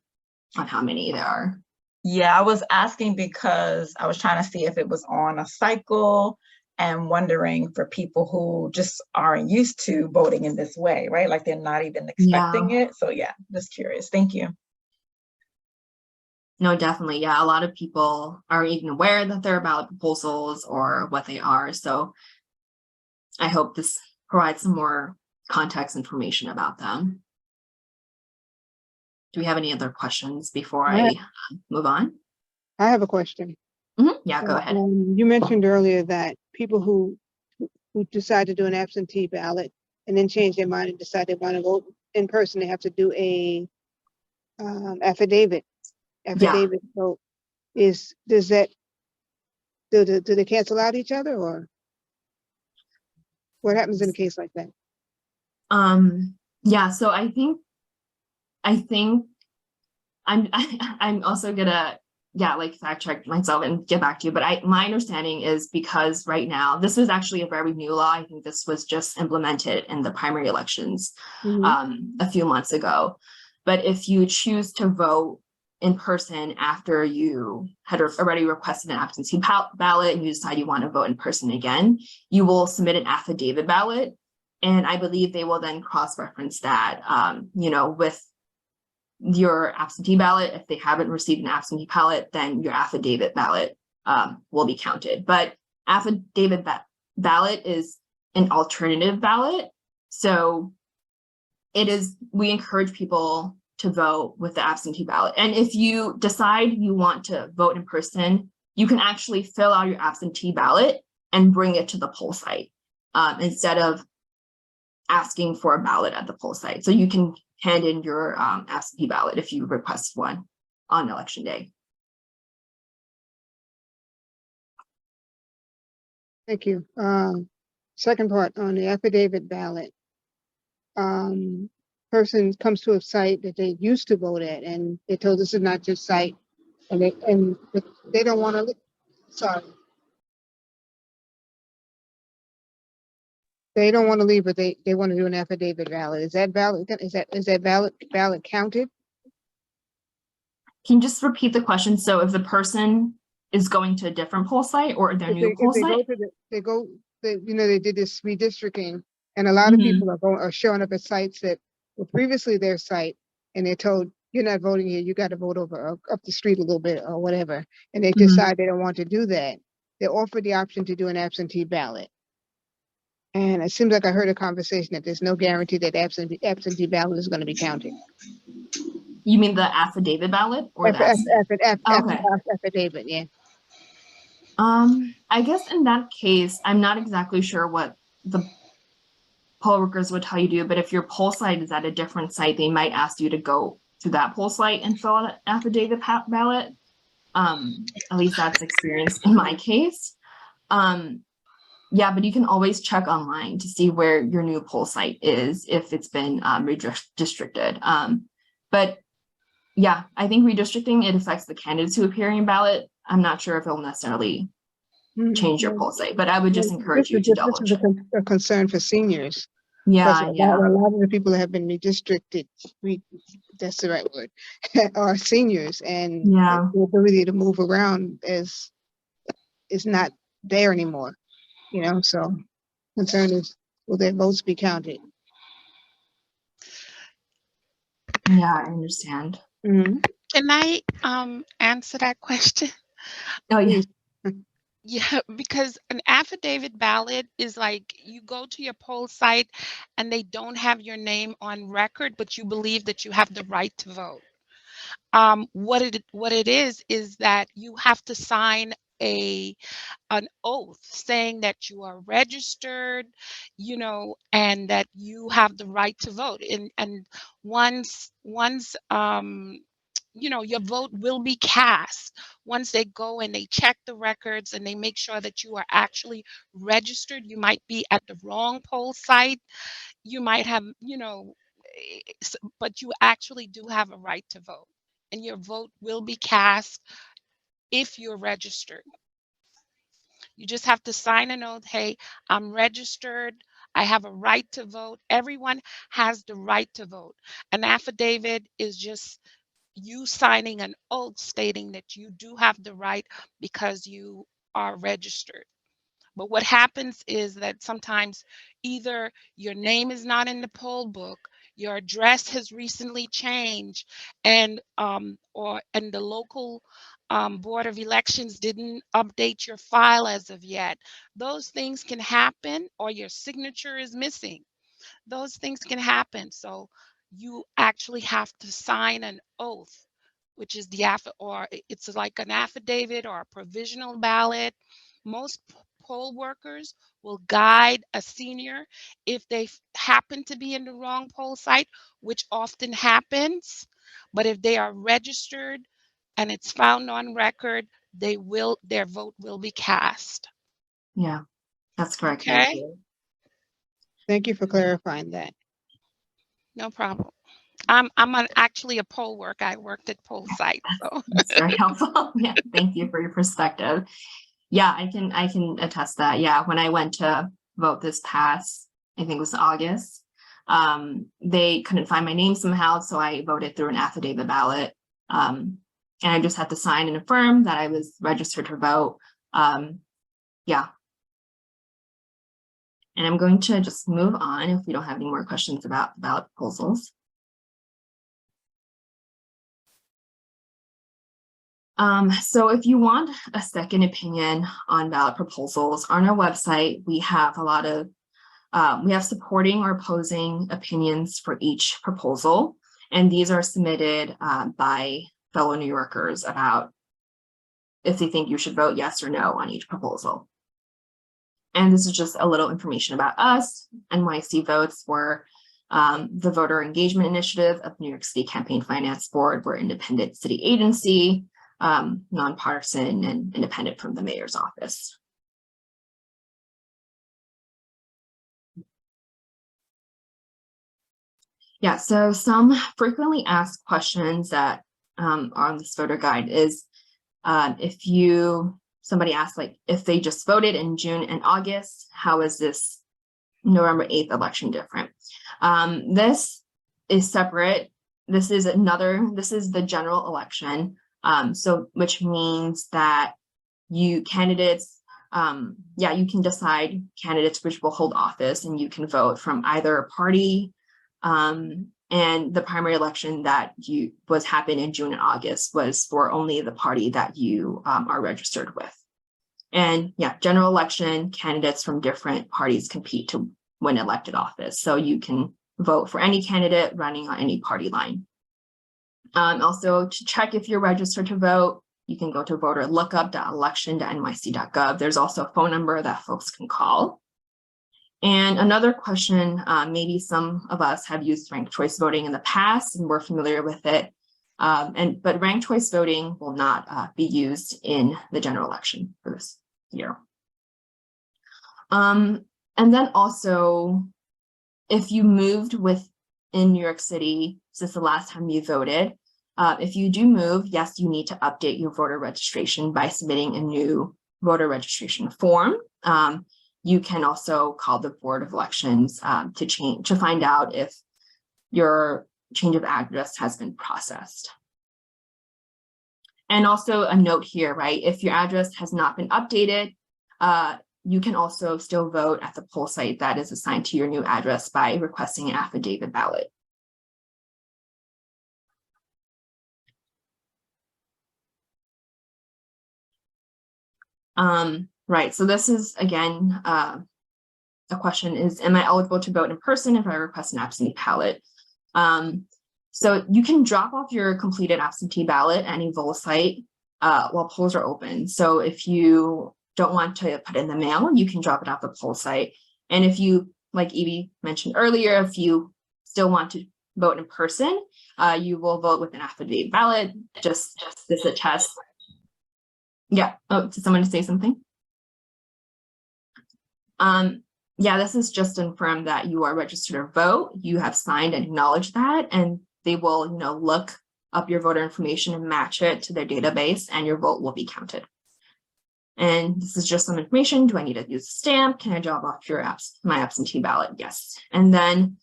[SPEAKER 6] on how many there are.
[SPEAKER 1] Yeah, I was asking because I was trying to see if it was on a cycle and wondering for people who just aren't used to voting in this way, right? Like they're not even expecting it. So yeah, just curious. Thank you.
[SPEAKER 6] No, definitely. Yeah, a lot of people aren't even aware that there are ballot proposals or what they are. So I hope this provides some more context information about them. Do we have any other questions before I move on?
[SPEAKER 3] I have a question.
[SPEAKER 6] Yeah, go ahead.
[SPEAKER 3] You mentioned earlier that people who decide to do an absentee ballot and then change their mind and decide they want to vote in person, they have to do a affidavit. So do they cancel out each other, or what happens in a case like that?
[SPEAKER 6] Yeah, so I think I'm also gonna fact check myself and get back to you, but my understanding is because right now this is actually a very new law. I think this was just implemented in the primary elections a few months ago. But if you choose to vote in person after you had already requested an absentee ballot and you decide you want to vote in person again, you will submit an affidavit ballot. And I believe they will then cross-reference that, with your absentee ballot. If they haven't received an absentee ballot, then your affidavit ballot will be counted. But affidavit ballot is an alternative ballot. So we encourage people to vote with the absentee ballot. And if you decide you want to vote in person, you can actually fill out your absentee ballot and bring it to the poll site instead of asking for a ballot at the poll site. So you can hand in your absentee ballot if you request one on election day.
[SPEAKER 3] Thank you. Second part on the affidavit ballot. Person comes to a site that they used to vote at, and they told this is not your site, and they don't want to. Sorry, they don't want to leave, but they want to do an affidavit ballot. Is that valid? Is that ballot counted?
[SPEAKER 6] Can you just repeat the question? So if the person is going to a different poll site or their new poll site?
[SPEAKER 3] They did this redistricting, and a lot of people are showing up at sites that were previously their site, and they're told, you're not voting here, you got to vote over up the street a little bit or whatever. And they decide they don't want to do that. They're offered the option to do an absentee ballot. And it seems like I heard a conversation that there's no guarantee that absentee ballot is going to be counted.
[SPEAKER 6] You mean the affidavit ballot or
[SPEAKER 3] affidavit, yeah.
[SPEAKER 6] I guess in that case, I'm not exactly sure what the poll workers would tell you to do, but if your poll site is at a different site, they might ask you to go to that poll site and fill out an affidavit ballot. At least that's experienced in my case. Yeah, but you can always check online to see where your new poll site is if it's been redistricted. But yeah, I think redistricting, it affects the candidates who appear in ballot. I'm not sure if it'll necessarily change your poll site, but I would just encourage you to double check.
[SPEAKER 3] This is a concern for seniors.
[SPEAKER 6] Yeah, yeah.
[SPEAKER 3] A lot of the people that have been redistricted, that's the right word, are seniors, and the ability to move around is not there anymore. So concern is, will their votes be counted?
[SPEAKER 6] Yeah, I understand.
[SPEAKER 9] Can I answer that question?
[SPEAKER 6] Oh, yeah.
[SPEAKER 9] Yeah, because an affidavit ballot is like you go to your poll site and they don't have your name on record, but you believe that you have the right to vote. What it is that you have to sign an oath saying that you are registered, and that you have the right to vote. And once your vote will be cast once they go and they check the records and they make sure that you are actually registered. You might be at the wrong poll site. You might have, but you actually do have a right to vote, and your vote will be cast if you're registered. You just have to sign an oath. Hey, I'm registered. I have a right to vote. Everyone has the right to vote. An affidavit is just you signing an oath stating that you do have the right because you are registered. But what happens is that sometimes either your name is not in the poll book, your address has recently changed, and the local Board of Elections didn't update your file as of yet. Those things can happen, or your signature is missing. Those things can happen. So you actually have to sign an oath, which is or it's like an affidavit or a provisional ballot. Most poll workers will guide a senior if they happen to be in the wrong poll site, which often happens. But if they are registered and it's found on record, their vote will be cast.
[SPEAKER 6] Yeah, that's correct.
[SPEAKER 9] Okay.
[SPEAKER 3] Thank you for clarifying that.
[SPEAKER 9] No problem. I'm actually a poll worker. I worked at poll sites. So
[SPEAKER 6] that's very helpful. Yeah, thank you for your perspective. Yeah, I can attest that. Yeah, when I went to vote this past, I think it was August, they couldn't find my name somehow, so I voted through an affidavit ballot. And I just had to sign and affirm that I was registered to vote. Yeah. And I'm going to just move on if we don't have any more questions about ballot proposals. So if you want a second opinion on ballot proposals, on our website, we have a lot of, we have supporting or opposing opinions for each proposal. And these are submitted by fellow New Yorkers about if they think you should vote yes or no on each proposal. And this is just a little information about us. NYC Votes were the Voter Engagement Initiative of New York City Campaign Finance Board. We're an independent city agency, nonpartisan and independent from the mayor's office. Yeah, so some frequently asked questions that are on this voter guide is somebody asked, like, if they just voted in June and August, how is this November 8th election different? This is separate. This is the general election. So which means that candidates, you can decide candidates which will hold office, and you can vote from either party. And the primary election that happened in June and August was for only the party that you are registered with. And yeah, general election, candidates from different parties compete to win elected office. So you can vote for any candidate running on any party line. Also, to check if you're registered to vote, you can go to voterlookup.election.nyc.gov. There's also a phone number that folks can call. And another question, maybe some of us have used ranked choice voting in the past and we're familiar with it, but ranked choice voting will not be used in the general election for this year. And then also, if you moved in New York City since the last time you voted, if you do move, yes, you need to update your voter registration by submitting a new voter registration form. You can also call the Board of Elections to find out if your change of address has been processed. And also a note here, right? If your address has not been updated, you can also still vote at the poll site that is assigned to your new address by requesting an affidavit ballot. Right, so this is, again, a question is, am I eligible to vote in person if I request an absentee ballot? So you can drop off your completed absentee ballot at any poll site while polls are open. So if you don't want to put it in the mail, you can drop it off the poll site. And if you, like Evie mentioned earlier, if you still want to vote in person, you will vote with an affidavit ballot, just this attest. Yeah, oh, did someone say something? Yeah, this is just to confirm that you are registered to vote. You have signed and acknowledged that, and they will, look up your voter information and match it to their database, and your vote will be counted. And this is just some information. Do I need to use a stamp? Can I drop off my absentee ballot? Yes. And then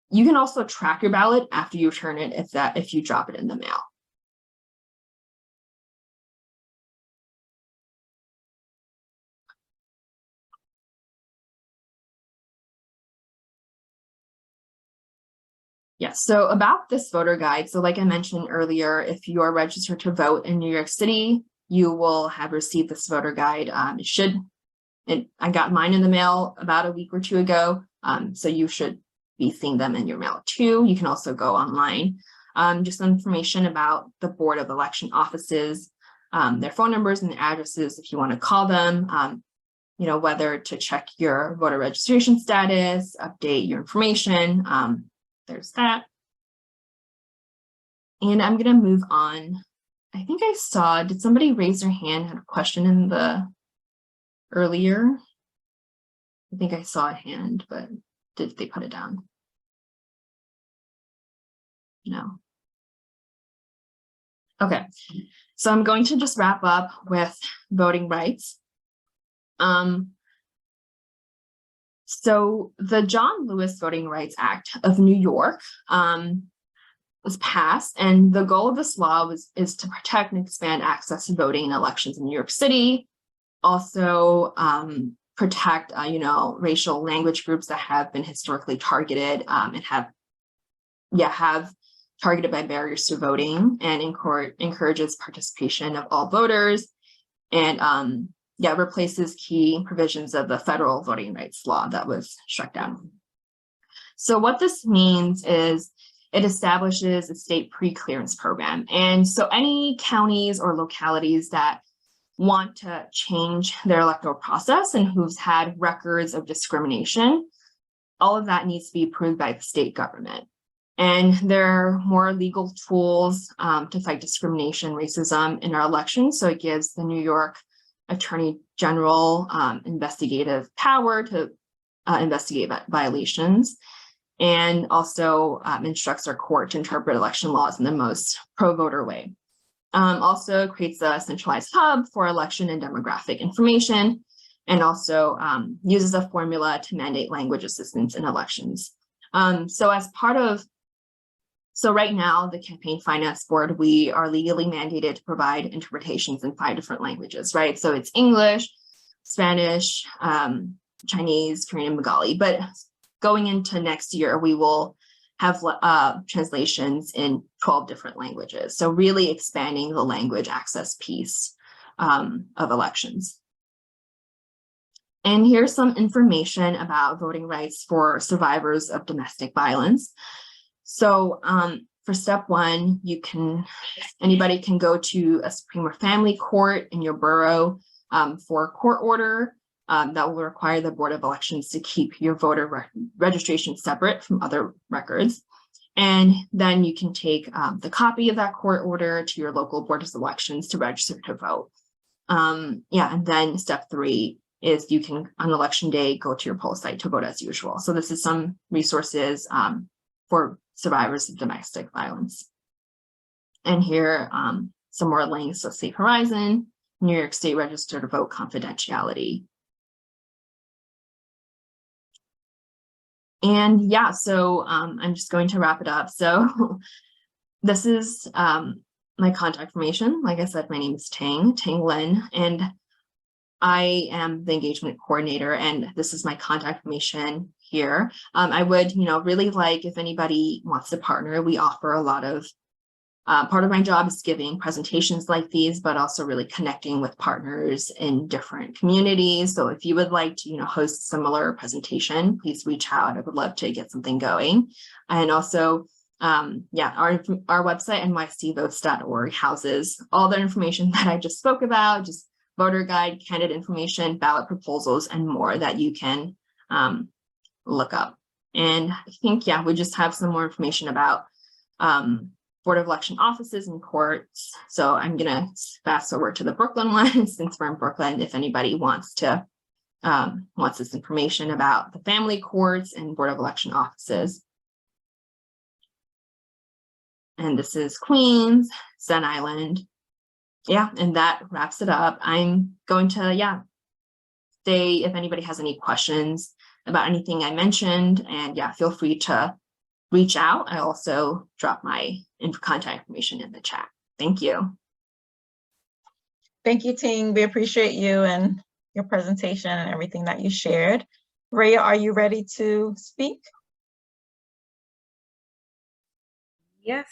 [SPEAKER 6] you can also track your ballot after you return it if you drop it in the mail. Yes, so about this voter guide, so like I mentioned earlier, if you are registered to vote in New York City, you will have received this voter guide. I got mine in the mail about a week or two ago, so you should be seeing them in your mail too. You can also go online. Just some information about the Board of Election offices, their phone numbers and their addresses if you want to call them, whether to check your voter registration status, update your information. There's that. And I'm going to move on. I think I saw, did somebody raise their hand, had a question in the earlier? I think I saw a hand, but did they put it down? No. Okay, so I'm going to just wrap up with voting rights. So the John Lewis Voting Rights Act of New York was passed, and the goal of this law is to protect and expand access to voting in elections in New York City. Also protect, racial language groups that have been historically targeted and have targeted by barriers to voting and encourages participation of all voters, and replaces key provisions of the federal voting rights law that was struck down. So what this means is it establishes a state pre-clearance program. And so any counties or localities that want to change their electoral process and who's had records of discrimination, all of that needs to be approved by the state government. And there are more legal tools to fight discrimination, racism in our elections. So it gives the New York Attorney General investigative power to investigate violations, and also instructs our court to interpret election laws in the most pro-voter way. Also creates a centralized hub for election and demographic information, and also uses a formula to mandate language assistance in elections. So right now, the Campaign Finance Board, we are legally mandated to provide interpretations in 5 different languages, right? So it's English, Spanish, Chinese, Korean, and Bengali. But going into next year, we will have translations in 12 different languages. So really expanding the language access piece of elections. And here's some information about voting rights for survivors of domestic violence. So for step 1, anybody can go to a Supreme or Family Court in your borough for a court order that will require the Board of Elections to keep your voter registration separate from other records. And then you can take the copy of that court order to your local Board of Elections to register to vote. And then step 3 is you can, on election day, go to your poll site to vote as usual. So this is some resources for survivors of domestic violence. And here, some more links: so Safe Horizon, New York State Register to Vote confidentiality. And so I'm just going to wrap it up. So this is my contact information. Like I said, my name is Tang Lin, and I am the engagement coordinator, and this is my contact information here. I would, really like if anybody wants to partner. We offer a lot of, part of my job is giving presentations like these, but also really connecting with partners in different communities. So if you would like to, host a similar presentation, please reach out. I would love to get something going. And also, our website, nycvotes.org, houses all the information that I just spoke about, just voter guide, candidate information, ballot proposals, and more that you can look up. And I think, we just have some more information about Board of Election offices and courts. So I'm gonna fast forward to the Brooklyn one since we're in Brooklyn. If anybody wants this information about the family courts and Board of Election offices. And this is Queens, Staten Island. And that wraps it up. I'm going to, stay if anybody has any questions about anything I mentioned, and feel free to reach out. I also drop my contact information in the chat. Thank you.
[SPEAKER 1] Thank you, Ting. We appreciate you and your presentation and everything that you shared. Rhea, are you ready to speak?
[SPEAKER 10] Yes.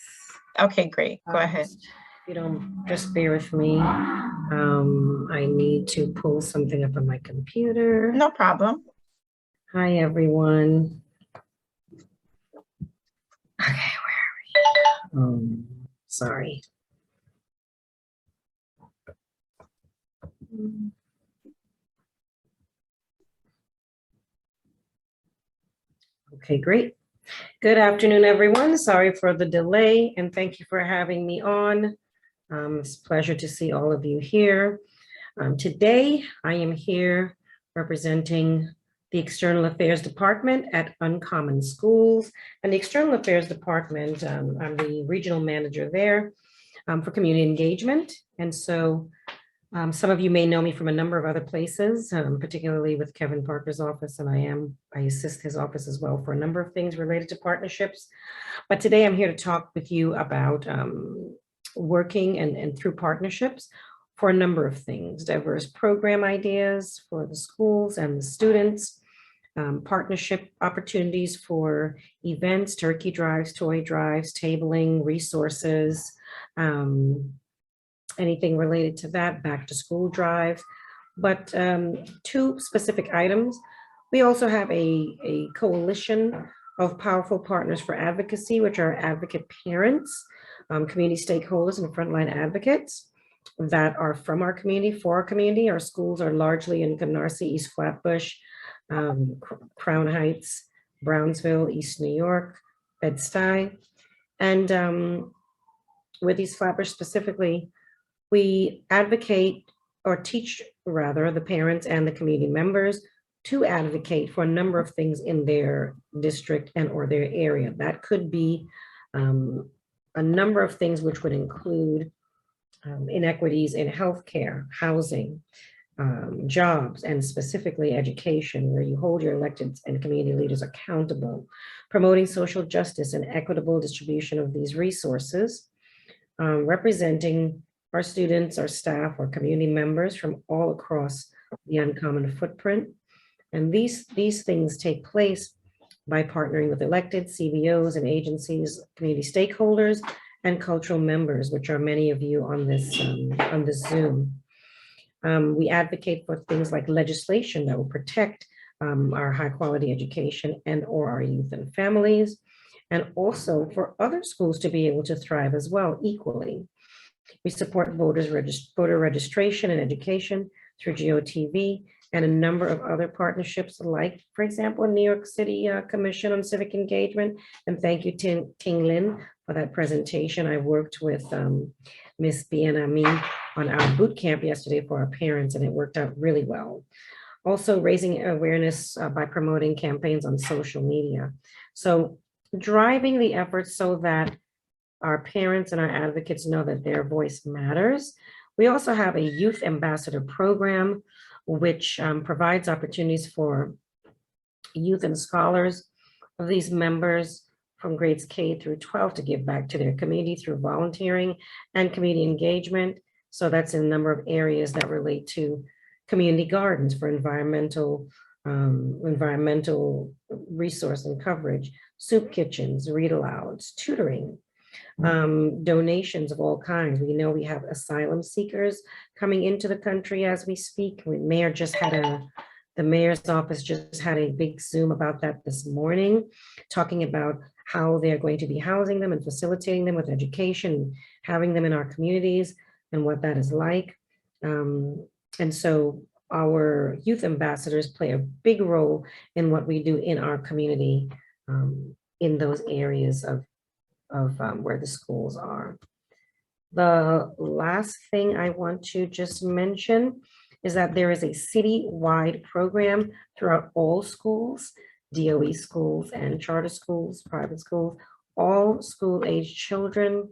[SPEAKER 1] Okay, great. Go ahead.
[SPEAKER 10] If you don't, just bear with me. I need to pull something up on my computer.
[SPEAKER 1] No problem.
[SPEAKER 10] Hi, everyone. Okay, where are we? Sorry. Okay, great. Good afternoon, everyone. Sorry for the delay, and thank you for having me on. It's a pleasure to see all of you here. Today, I am here representing the External Affairs Department at Uncommon Schools. And the External Affairs Department, I'm the regional manager there for community engagement. And so some of you may know me from a number of other places, particularly with Kevin Parker's office, and I assist his office as well for a number of things related to partnerships. But today I'm here to talk with you about working and through partnerships for a number of things: diverse program ideas for the schools and the students, partnership opportunities for events, turkey drives, toy drives, tabling, resources, anything related to that, back to school drive. But two specific items. We also have a coalition of powerful partners for advocacy, which are advocate parents, community stakeholders, and frontline advocates that are from our community, for our community. Our schools are largely in Canarsie, East Flatbush, Crown Heights, Brownsville, East New York, Bed-Stuy. And with East Flatbush specifically, we advocate or teach rather the parents and the community members to advocate for a number of things in their district and or their area. That could be a number of things, which would include inequities in healthcare, housing, jobs, and specifically education, where you hold your elected and community leaders accountable, promoting social justice and equitable distribution of these resources, representing our students, our staff, our community members from all across the Uncommon footprint. And these things take place by partnering with elected CBOs and agencies, community stakeholders, and cultural members, which are many of you on this Zoom. We advocate for things like legislation that will protect our high quality education and or our youth and families, and also for other schools to be able to thrive as well equally. We support voter registration and education through GOTV and a number of other partnerships like, for example, New York City Commission on Civic Engagement. And thank you, Ting Lin, for that presentation. I worked with Ms. Bienami on our boot camp yesterday for our parents, and it worked out really well. Also raising awareness by promoting campaigns on social media. So driving the efforts so that our parents and our advocates know that their voice matters. We also have a youth ambassador program, which provides opportunities for youth and scholars of these members from grades K through 12 to give back to their community through volunteering and community engagement. So that's in a number of areas that relate to community gardens for environmental resource and coverage, soup kitchens, read alouds, tutoring, donations of all kinds. We know we have asylum seekers coming into the country as we speak. The mayor's office just had a big Zoom about that this morning, talking about how they're going to be housing them and facilitating them with education, having them in our communities and what that is like. And so our youth ambassadors play a big role in what we do in our community in those areas of where the schools are. The last thing I want to just mention is that there is a city-wide program throughout all schools, DOE schools and charter schools, private schools, all school-age children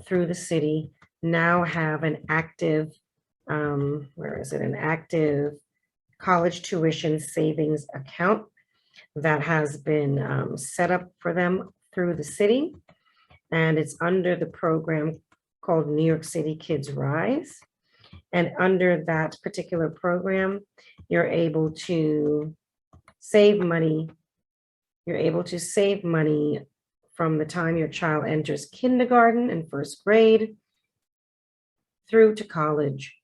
[SPEAKER 10] through the city now have an active, an active college tuition savings account that has been set up for them through the city. And it's under the program called New York City Kids Rise. And under that particular program, you're able to save money. You're able to save money from the time your child enters kindergarten and first grade through to college.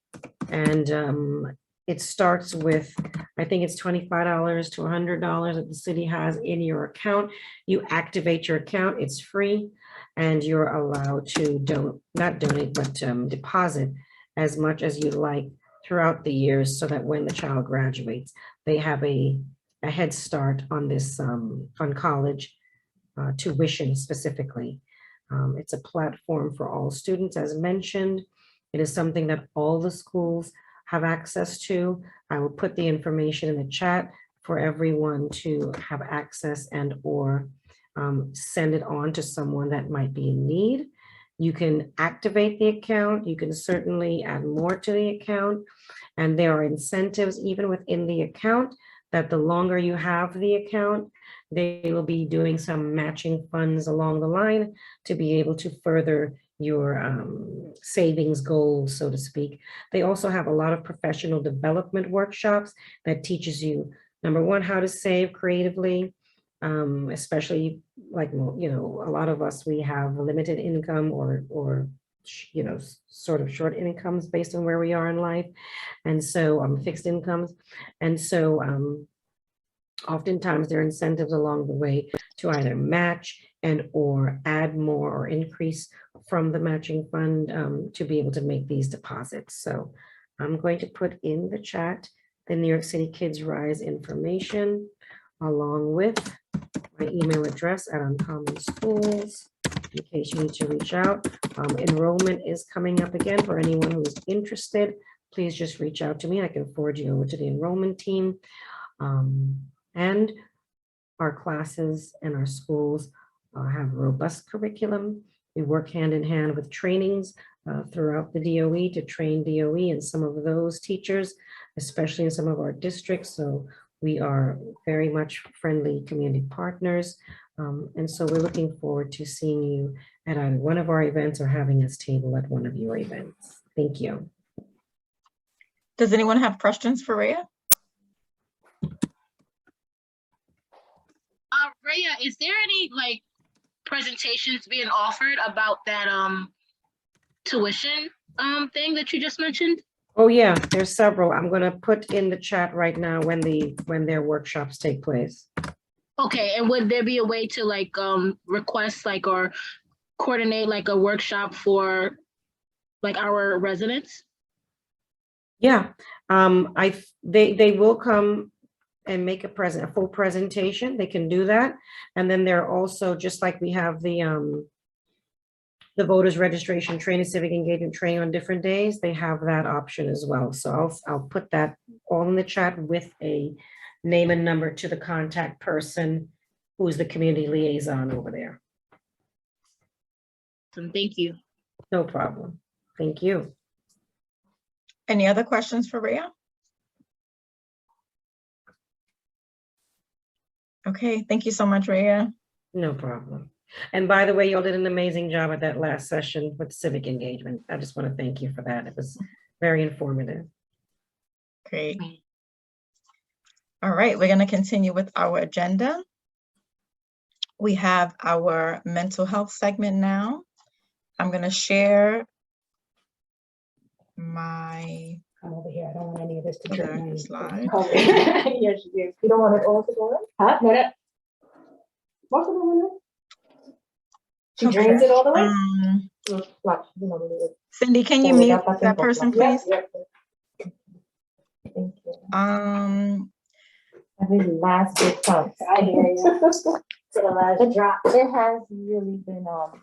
[SPEAKER 10] And it starts with, I think it's $25 to $100 that the city has in your account. You activate your account, it's free, and you're allowed to deposit as much as you like throughout the years, so that when the child graduates, they have a head start on this on college tuition specifically. It's a platform for all students, as mentioned. It is something that all the schools have access to. I will put the information in the chat for everyone to have access and or send it on to someone that might be in need. You can activate the account. You can certainly add more to the account. And there are incentives even within the account that the longer you have the account, they will be doing some matching funds along the line to be able to further your savings goals, so to speak. They also have a lot of professional development workshops that teaches you Number one, how to save creatively, especially like, you know, a lot of us, we have limited income or you know, sort of short incomes based on where we are in life. And so fixed incomes. And so oftentimes there are incentives along the way to either match and or add more or increase from the matching fund to be able to make these deposits. So I'm going to put in the chat the New York City Kids Rise information along with my email address at Uncommon Schools in case you need to reach out. Enrollment is coming up again for anyone who is interested. Please just reach out to me. I can forward you over to the enrollment team. And our classes and our schools have robust curriculum. We work hand in hand with trainings throughout the DOE to train DOE and some of those teachers, especially in some of our districts. So we are very much friendly community partners. And so we're looking forward to seeing you at either one of our events or having us table at one of your events. Thank you.
[SPEAKER 1] Does anyone have questions for Rhea?
[SPEAKER 4] Rhea, is there any like presentations being offered about that tuition thing that you just mentioned?
[SPEAKER 10] Oh yeah, there's several. I'm gonna put in the chat right now when their workshops take place.
[SPEAKER 4] Okay, and would there be a way to like request like or coordinate like a workshop for like our residents?
[SPEAKER 10] Yeah, they will come and make a full presentation. They can do that. And then they're also, just like we have the voters registration training, civic engagement training on different days, they have that option as well. So I'll put that all in the chat with a name and number to the contact person who is the community liaison over there.
[SPEAKER 4] Thank you.
[SPEAKER 10] No problem. Thank you.
[SPEAKER 1] Any other questions for Rhea? Okay, thank you so much, Rhea.
[SPEAKER 10] No problem. And by the way, y'all did an amazing job at that last session with civic engagement. I just want to thank you for that. It was very informative.
[SPEAKER 1] Great. All right, we're going to continue with our agenda. We have our mental health segment now. I'm going to share my
[SPEAKER 11] Come over here. I don't want any of this to trip
[SPEAKER 1] other
[SPEAKER 11] me.
[SPEAKER 1] slide.
[SPEAKER 11] Yes, you do. You don't want it all to go in? Huh? No, no. Most of them in there. She drains it all the way? Watch, you know, leave it.
[SPEAKER 1] Cindy, can you mute that person, please?
[SPEAKER 11] Yep. Thank you.
[SPEAKER 1] Every
[SPEAKER 11] last bit counts. I hear you. To the last drop. It has really been a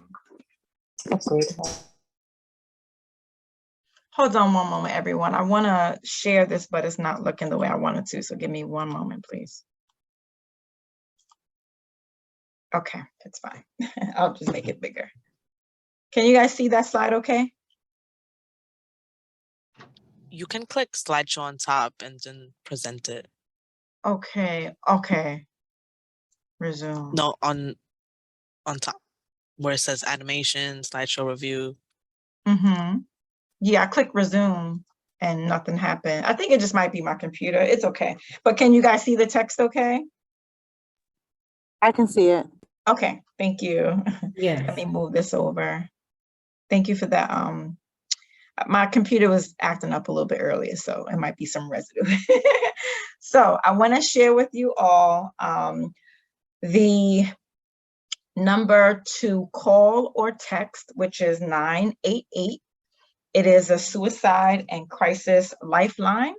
[SPEAKER 11] great help.
[SPEAKER 1] Hold on one moment, everyone. I want to share this, but it's not looking the way I wanted to. So give me one moment, please. Okay, it's fine. I'll just make it bigger. Can you guys see that slide okay?
[SPEAKER 12] You can click slideshow on top and then present it.
[SPEAKER 1] Okay, okay. Resume.
[SPEAKER 12] No, on top where it says animation, slideshow review.
[SPEAKER 1] Mm-hmm. Yeah, I clicked resume and nothing happened. I think it just might be my computer. It's okay. But can you guys see the text okay?
[SPEAKER 13] I can see it.
[SPEAKER 1] Okay, thank you.
[SPEAKER 10] Yeah.
[SPEAKER 1] Let me move this over. Thank you for that. My computer was acting up a little bit earlier, so it might be some residue. So I want to share with you all the number to call or text, which is 988. It is a suicide and crisis lifeline.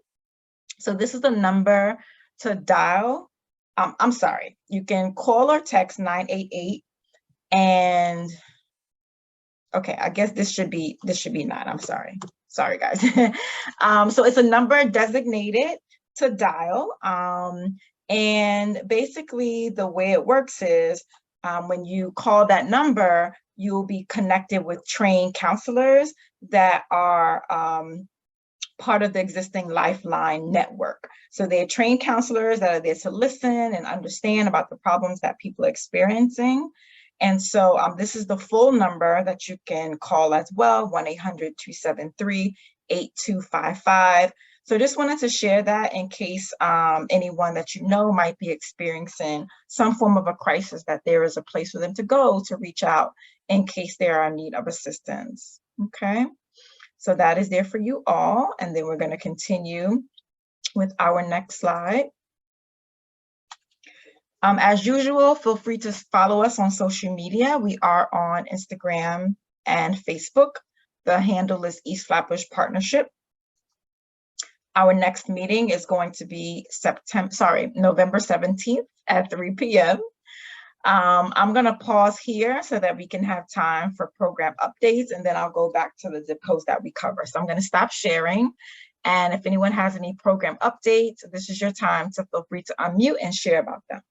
[SPEAKER 1] So this is the number to dial. I'm sorry, you can call or text 988 and okay, I guess this should be 9. I'm sorry. Sorry, guys. So it's a number designated to dial. And basically the way it works is when you call that number, you'll be connected with trained counselors that are part of the existing Lifeline network. So they're trained counselors that are there to listen and understand about the problems that people are experiencing. And so this is the full number that you can call as well, 1-800-273-8255. So just wanted to share that in case anyone that you know might be experiencing some form of a crisis, that there is a place for them to go to reach out in case they are in need of assistance. Okay, so that is there for you all. And then we're going to continue with our next slide. As usual, feel free to follow us on social media. We are on Instagram and Facebook. The handle is East Flatbush Partnership. Our next meeting is going to be November 17th at 3 p.m. I'm going to pause here so that we can have time for program updates, and then I'll go back to the zip codes that we cover. So I'm going to stop sharing. And if anyone has any program updates, this is your time to feel free to unmute and share about them.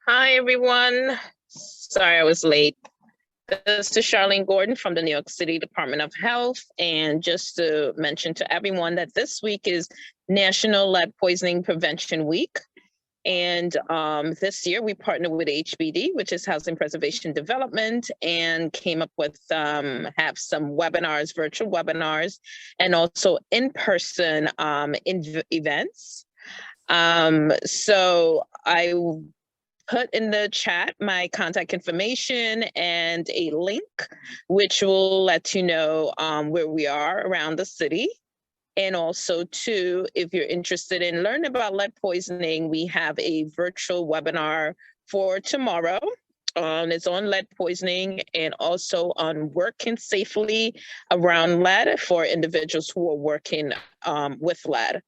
[SPEAKER 14] Hi, everyone. Sorry I was late. This is Charlene Gordon from the New York City Department of Health. And just to mention to everyone that this week is National Lead Poisoning Prevention Week. And this year we partnered with HPD, which is Housing Preservation Development, and came up with have some webinars, virtual webinars, and also in-person events. So I put in the chat my contact information and a link, which will let you know where we are around the city. And also too, if you're interested in learning about lead poisoning, we have a virtual webinar for tomorrow. It's on lead poisoning and also on working safely around lead for individuals who are working with lead.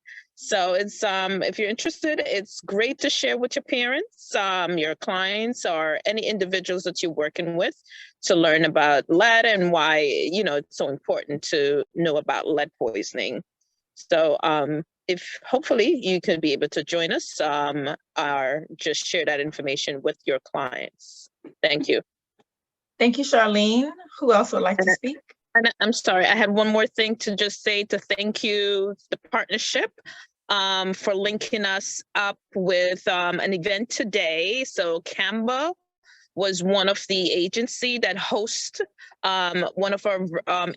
[SPEAKER 14] So it's if you're interested, it's great to share with your parents, your clients, or any individuals that you're working with to learn about lead and why, you know, it's so important to know about lead poisoning. So if hopefully you can be able to join us or just share that information with your clients. Thank you.
[SPEAKER 1] Thank you, Charlene. Who else would like to speak?
[SPEAKER 14] And I'm sorry, I had one more thing to just say, to thank you, the partnership, for linking us up with an event today. So Canva was one of the agency that host one of our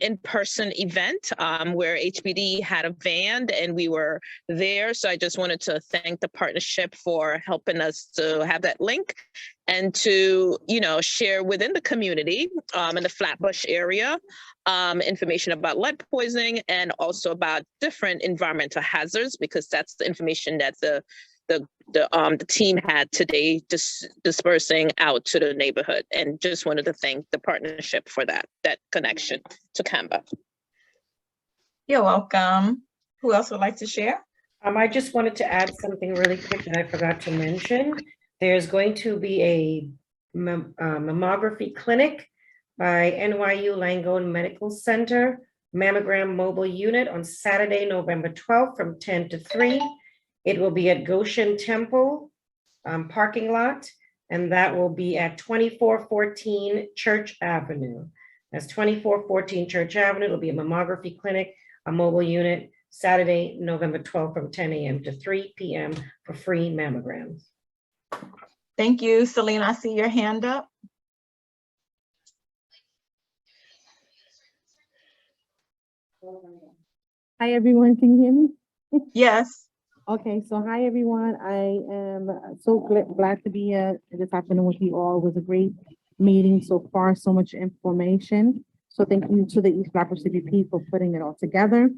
[SPEAKER 14] in-person event where HPD had a van and we were there. So I just wanted to thank the partnership for helping us to have that link and to, you know, share within the community in the Flatbush area information about lead poisoning and also about different environmental hazards, because that's the information that the team had today, dispersing out to the neighborhood. And just wanted to thank the partnership for that connection to Canva.
[SPEAKER 1] You're welcome. Who else would like to share?
[SPEAKER 10] I just wanted to add something really quick that I forgot to mention. There's going to be a mammography clinic by NYU Langone Medical Center, mammogram mobile unit on Saturday, November 12th from 10 to 3. It will be at Goshen Temple parking lot, and that will be at 2414 Church Avenue. That's 2414 Church Avenue. It'll be a mammography clinic, a mobile unit, Saturday, November 12th from 10 a.m. to 3 p.m. for free mammograms.
[SPEAKER 1] Thank you, Celine. I see your hand up.
[SPEAKER 15] Hi, everyone. Can you hear me?
[SPEAKER 1] Yes.
[SPEAKER 15] Okay, so hi, everyone. I am so glad to be here this afternoon with you all. It was a great meeting so far, so much information. So thank you to the East Flatbush CPP for putting it all together.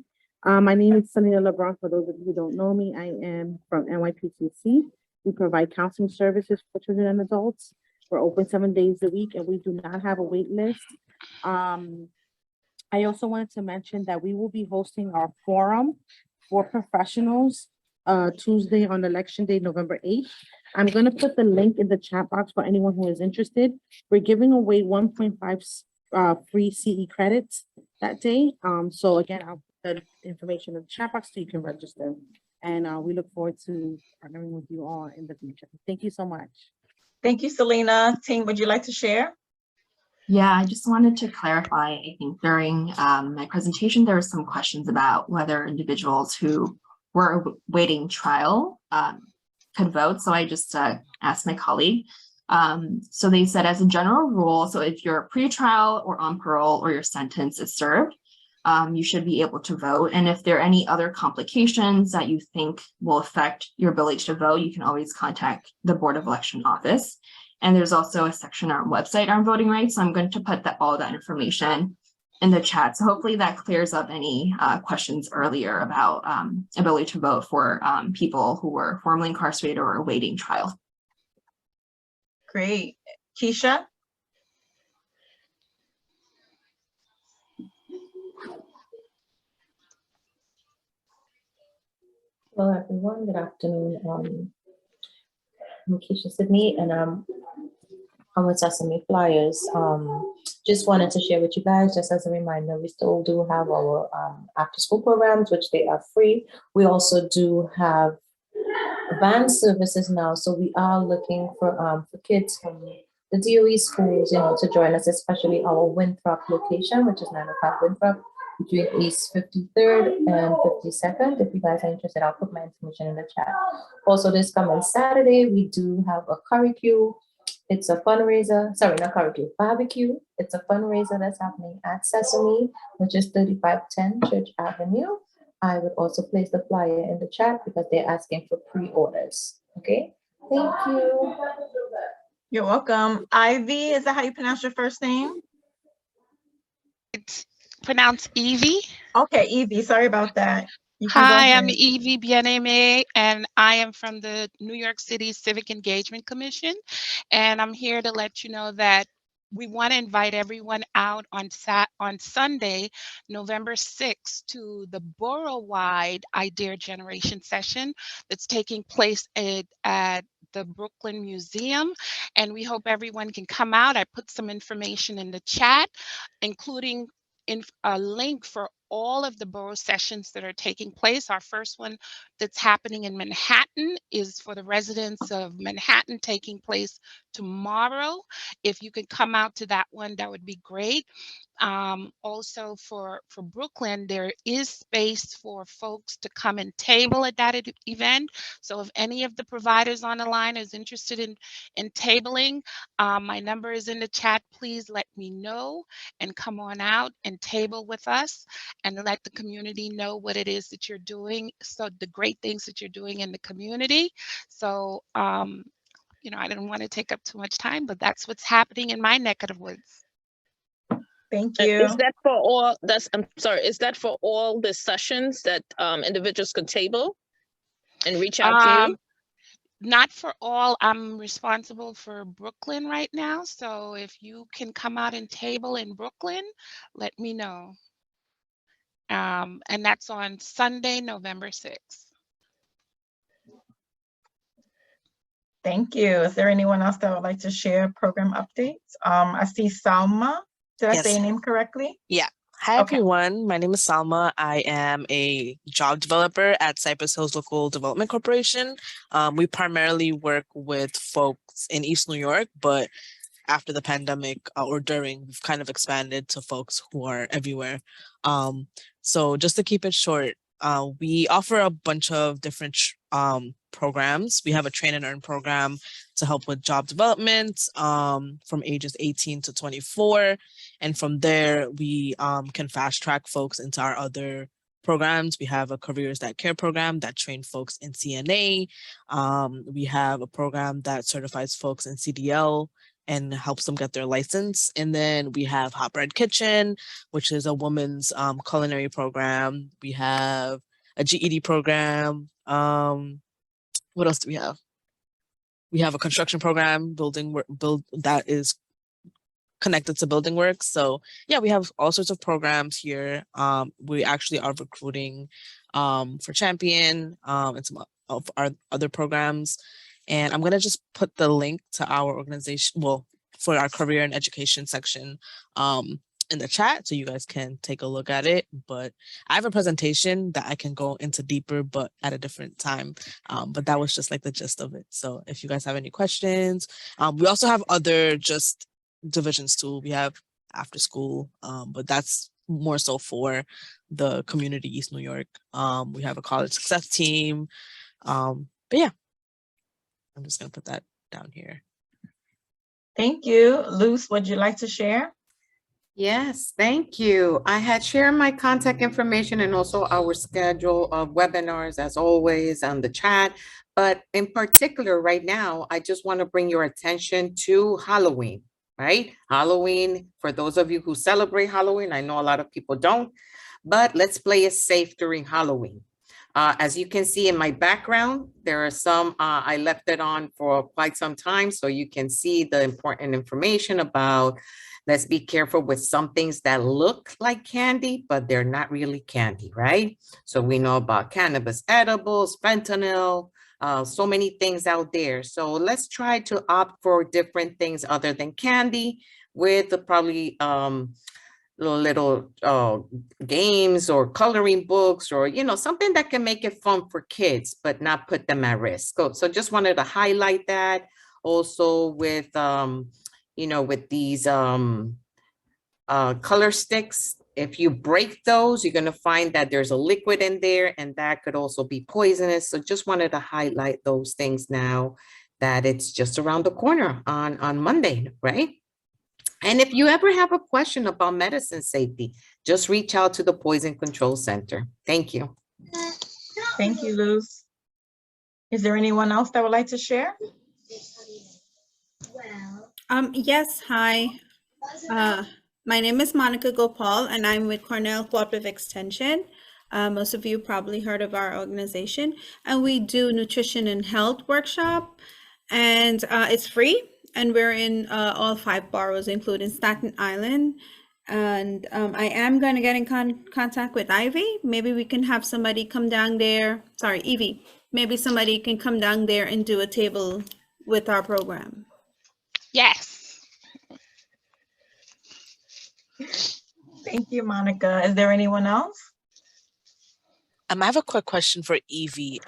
[SPEAKER 15] My name is Selena LeBron. For those of you who don't know me, I am from NYPCC. We provide counseling services for children and adults. We're open 7 days a week and we do not have a wait list. I also wanted to mention that we will be hosting our forum for professionals Tuesday on election day, November 8th. I'm going to put the link in the chat box for anyone who is interested. We're giving away 1.5 free CE credits that day. So again, I'll put the information in the chat box so you can register. And we look forward to partnering with you all in the future. Thank you so much.
[SPEAKER 1] Thank you, Selena. Team, would you like to share?
[SPEAKER 6] Yeah, I just wanted to clarify, I think during my presentation, there were some questions about whether individuals who were awaiting trial could vote. So I just asked my colleague So they said as a general rule, so if you're pretrial or on parole or your sentence is served, you should be able to vote. And if there are any other complications that you think will affect your ability to vote, you can always contact the Board of Election Office. And there's also a section on our website on voting rights. So I'm going to put all that information in the chat. So hopefully that clears up any questions earlier about ability to vote for people who were formerly incarcerated or awaiting trial.
[SPEAKER 1] Great. Keisha?
[SPEAKER 11] Hello, everyone. Good afternoon. I'm Keisha Sidney, and I'm with Sesame Flyers. Just wanted to share with you guys, just as a reminder, we still do have our after-school programs, which they are free. We also do have van services now, so we are looking for kids from the DOE schools, to join us, especially our Winthrop location, which is 905 Winthrop, between East 53rd and 52nd. If you guys are interested, I'll put my information in the chat. Also, this coming Saturday, we do have a curricule. It's a fundraiser, sorry, not curricule, barbecue. It's a fundraiser that's happening at Sesame, which is 3510 Church Avenue. I would also place the flyer in the chat because they're asking for pre-orders. Okay, thank you.
[SPEAKER 1] You're welcome. Ivy, is that how you pronounce your first name?
[SPEAKER 9] It's pronounced Evie.
[SPEAKER 1] Okay, Evie, sorry about that. You can go
[SPEAKER 9] Hi, I'm
[SPEAKER 1] ahead.
[SPEAKER 9] Evie Bien-Aimé, and I am from the New York City Civic Engagement Commission. And I'm here to let you know that we want to invite everyone out on Sunday, November 6th, to the borough-wide Idea Generation session that's taking place at the Brooklyn Museum. And we hope everyone can come out. I put some information in the chat, including a link for all of the borough sessions that are taking place. Our first one that's happening in Manhattan is for the residents of Manhattan, taking place tomorrow. If you could come out to that one, that would be great. Also for Brooklyn, there is space for folks to come and table at that event. So if any of the providers on the line is interested in tabling, my number is in the chat. Please let me know and come on out and table with us and let the community know what it is that you're doing. So the great things that you're doing in the community. So, I didn't want to take up too much time, but that's what's happening in my neck of the woods.
[SPEAKER 1] Thank you.
[SPEAKER 14] Is that for all? I'm sorry. Is that for all the sessions that individuals could table and reach out to you?
[SPEAKER 9] Not for all. I'm responsible for Brooklyn right now. So if you can come out and table in Brooklyn, let me know. And that's on Sunday, November 6th.
[SPEAKER 1] Thank you. Is there anyone else that would like to share program updates? I see Salma. Did I say your name correctly?
[SPEAKER 12] Yeah. Hi, everyone. My name is Salma. I am a job developer at Cypress Hills Local Development Corporation. We primarily work with folks in East New York, but after the pandemic or during, we've kind of expanded to folks who are everywhere. So just to keep it short, we offer a bunch of different programs. We have a train and earn program to help with job development from ages 18 to 24. And from there, we can fast track folks into our other programs. We have a Careers That Care program that trains folks in CNA. We have a program that certifies folks in CDL and helps them get their license. And then we have Hot Bread Kitchen, which is a women's culinary program. We have a GED program. What else do we have? We have a construction program, that is connected to building work. So yeah, we have all sorts of programs here. We actually are recruiting for Champion and some of our other programs. And I'm going to just put the link to our organization, for our career and education section in the chat so you guys can take a look at it. But I have a presentation that I can go into deeper, but at a different time. But that was just like the gist of it. So if you guys have any questions, we also have other just divisions too. We have after school, but that's more so for the community East New York. We have a college success team. But yeah, I'm just gonna put that down here.
[SPEAKER 1] Thank you. Luz, would you like to share?
[SPEAKER 16] Yes, thank you. I had shared my contact information and also our schedule of webinars as always on the chat. But in particular, right now, I just want to bring your attention to Halloween, right? Halloween, for those of you who celebrate Halloween, I know a lot of people don't, but let's play it safe during Halloween. As you can see in my background, there are some, I left it on for quite some time, so you can see the important information about let's be careful with some things that look like candy, but they're not really candy, right? So we know about cannabis edibles, fentanyl, so many things out there. So let's try to opt for different things other than candy with probably little games or coloring books or, you know, something that can make it fun for kids, but not put them at risk. So just wanted to highlight that. Also with, you know, with these color sticks, if you break those, you're going to find that there's a liquid in there and that could also be poisonous. So just wanted to highlight those things now that it's just around the corner on Monday, right? And if you ever have a question about medicine safety, just reach out to the Poison Control Center. Thank you.
[SPEAKER 1] Thank you, Luz. Is there anyone else that would like to share?
[SPEAKER 17] Yes, hi. My name is Monica Gopal and I'm with Cornell Cooperative Extension. Most of you probably heard of our organization, and we do nutrition and health workshop, and it's free, and we're in all 5 boroughs, including Staten Island. And I am going to get in contact with Ivy. Maybe we can have somebody come down there. Sorry, Evie. Maybe somebody can come down there and do a table with our program.
[SPEAKER 9] Yes.
[SPEAKER 1] Thank you, Monica. Is there anyone else?
[SPEAKER 12] I have a quick question for Evie.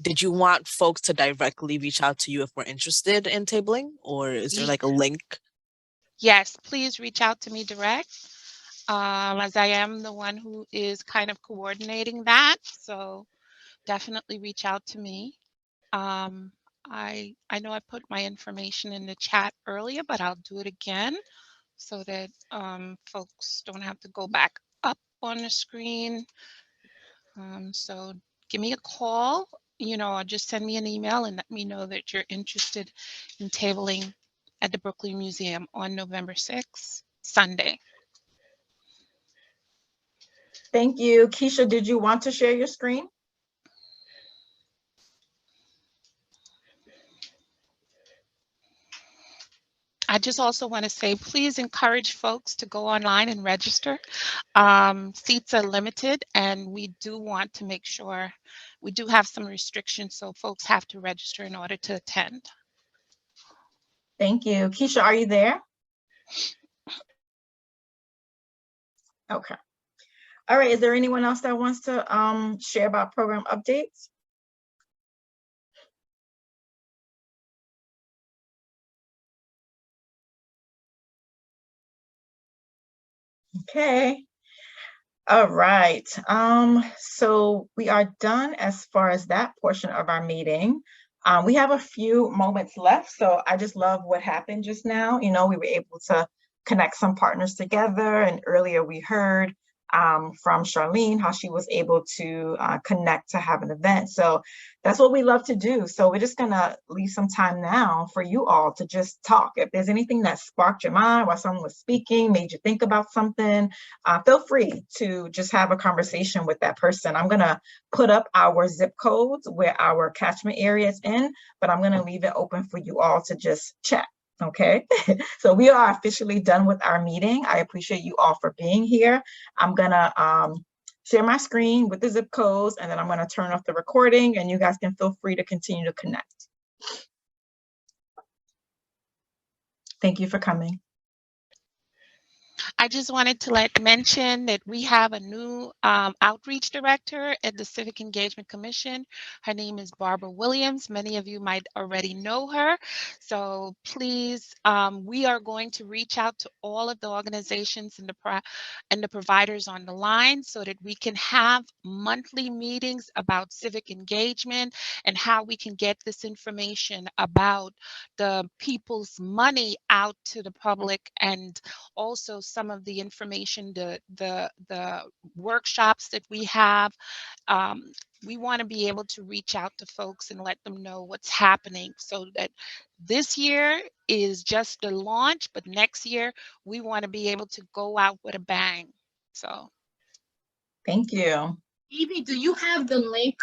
[SPEAKER 12] Did you want folks to directly reach out to you if we're interested in tabling, or is there like a link?
[SPEAKER 9] Yes, please reach out to me direct, as I am the one who is kind of coordinating that. So definitely reach out to me. I know I put my information in the chat earlier, but I'll do it again so that folks don't have to go back up on the screen. So give me a call, you know, or just send me an email and let me know that you're interested in tabling at the Brooklyn Museum on November 6th, Sunday.
[SPEAKER 1] Thank you. Keisha, did you want to share your screen?
[SPEAKER 9] I just also want to say, please encourage folks to go online and register. Seats are limited, and we do want to make sure we do have some restrictions, so folks have to register in order to attend.
[SPEAKER 1] Thank you. Keisha, are you there? Okay. All right. Is there anyone else that wants to share about program updates? Okay. All right. So we are done as far as that portion of our meeting. We have a few moments left. So I just love what happened just now. You know, we were able to connect some partners together. And earlier we heard from Charlene, how she was able to connect to have an event. So that's what we love to do. So we're just gonna leave some time now for you all to just talk. If there's anything that sparked your mind while someone was speaking, made you think about something, feel free to just have a conversation with that person. I'm gonna put up our zip codes where our catchment area is in, but I'm gonna leave it open for you all to just chat. Okay, so we are officially done with our meeting. I appreciate you all for being here. I'm gonna share my screen with the zip codes, and then I'm gonna turn off the recording, and you guys can feel free to continue to connect. Thank you for coming.
[SPEAKER 9] I just wanted to mention that we have a new outreach director at the Civic Engagement Commission. Her name is Barbara Williams. Many of you might already know her. So please, we are going to reach out to all of the organizations and the providers on the line so that we can have monthly meetings about civic engagement and how we can get this information about the people's money out to the public, and also some of the information, the workshops that we have. We want to be able to reach out to folks and let them know what's happening, so that this year is just the launch, but next year we want to be able to go out with a bang. So
[SPEAKER 1] Thank you.
[SPEAKER 4] Evie, do you have the link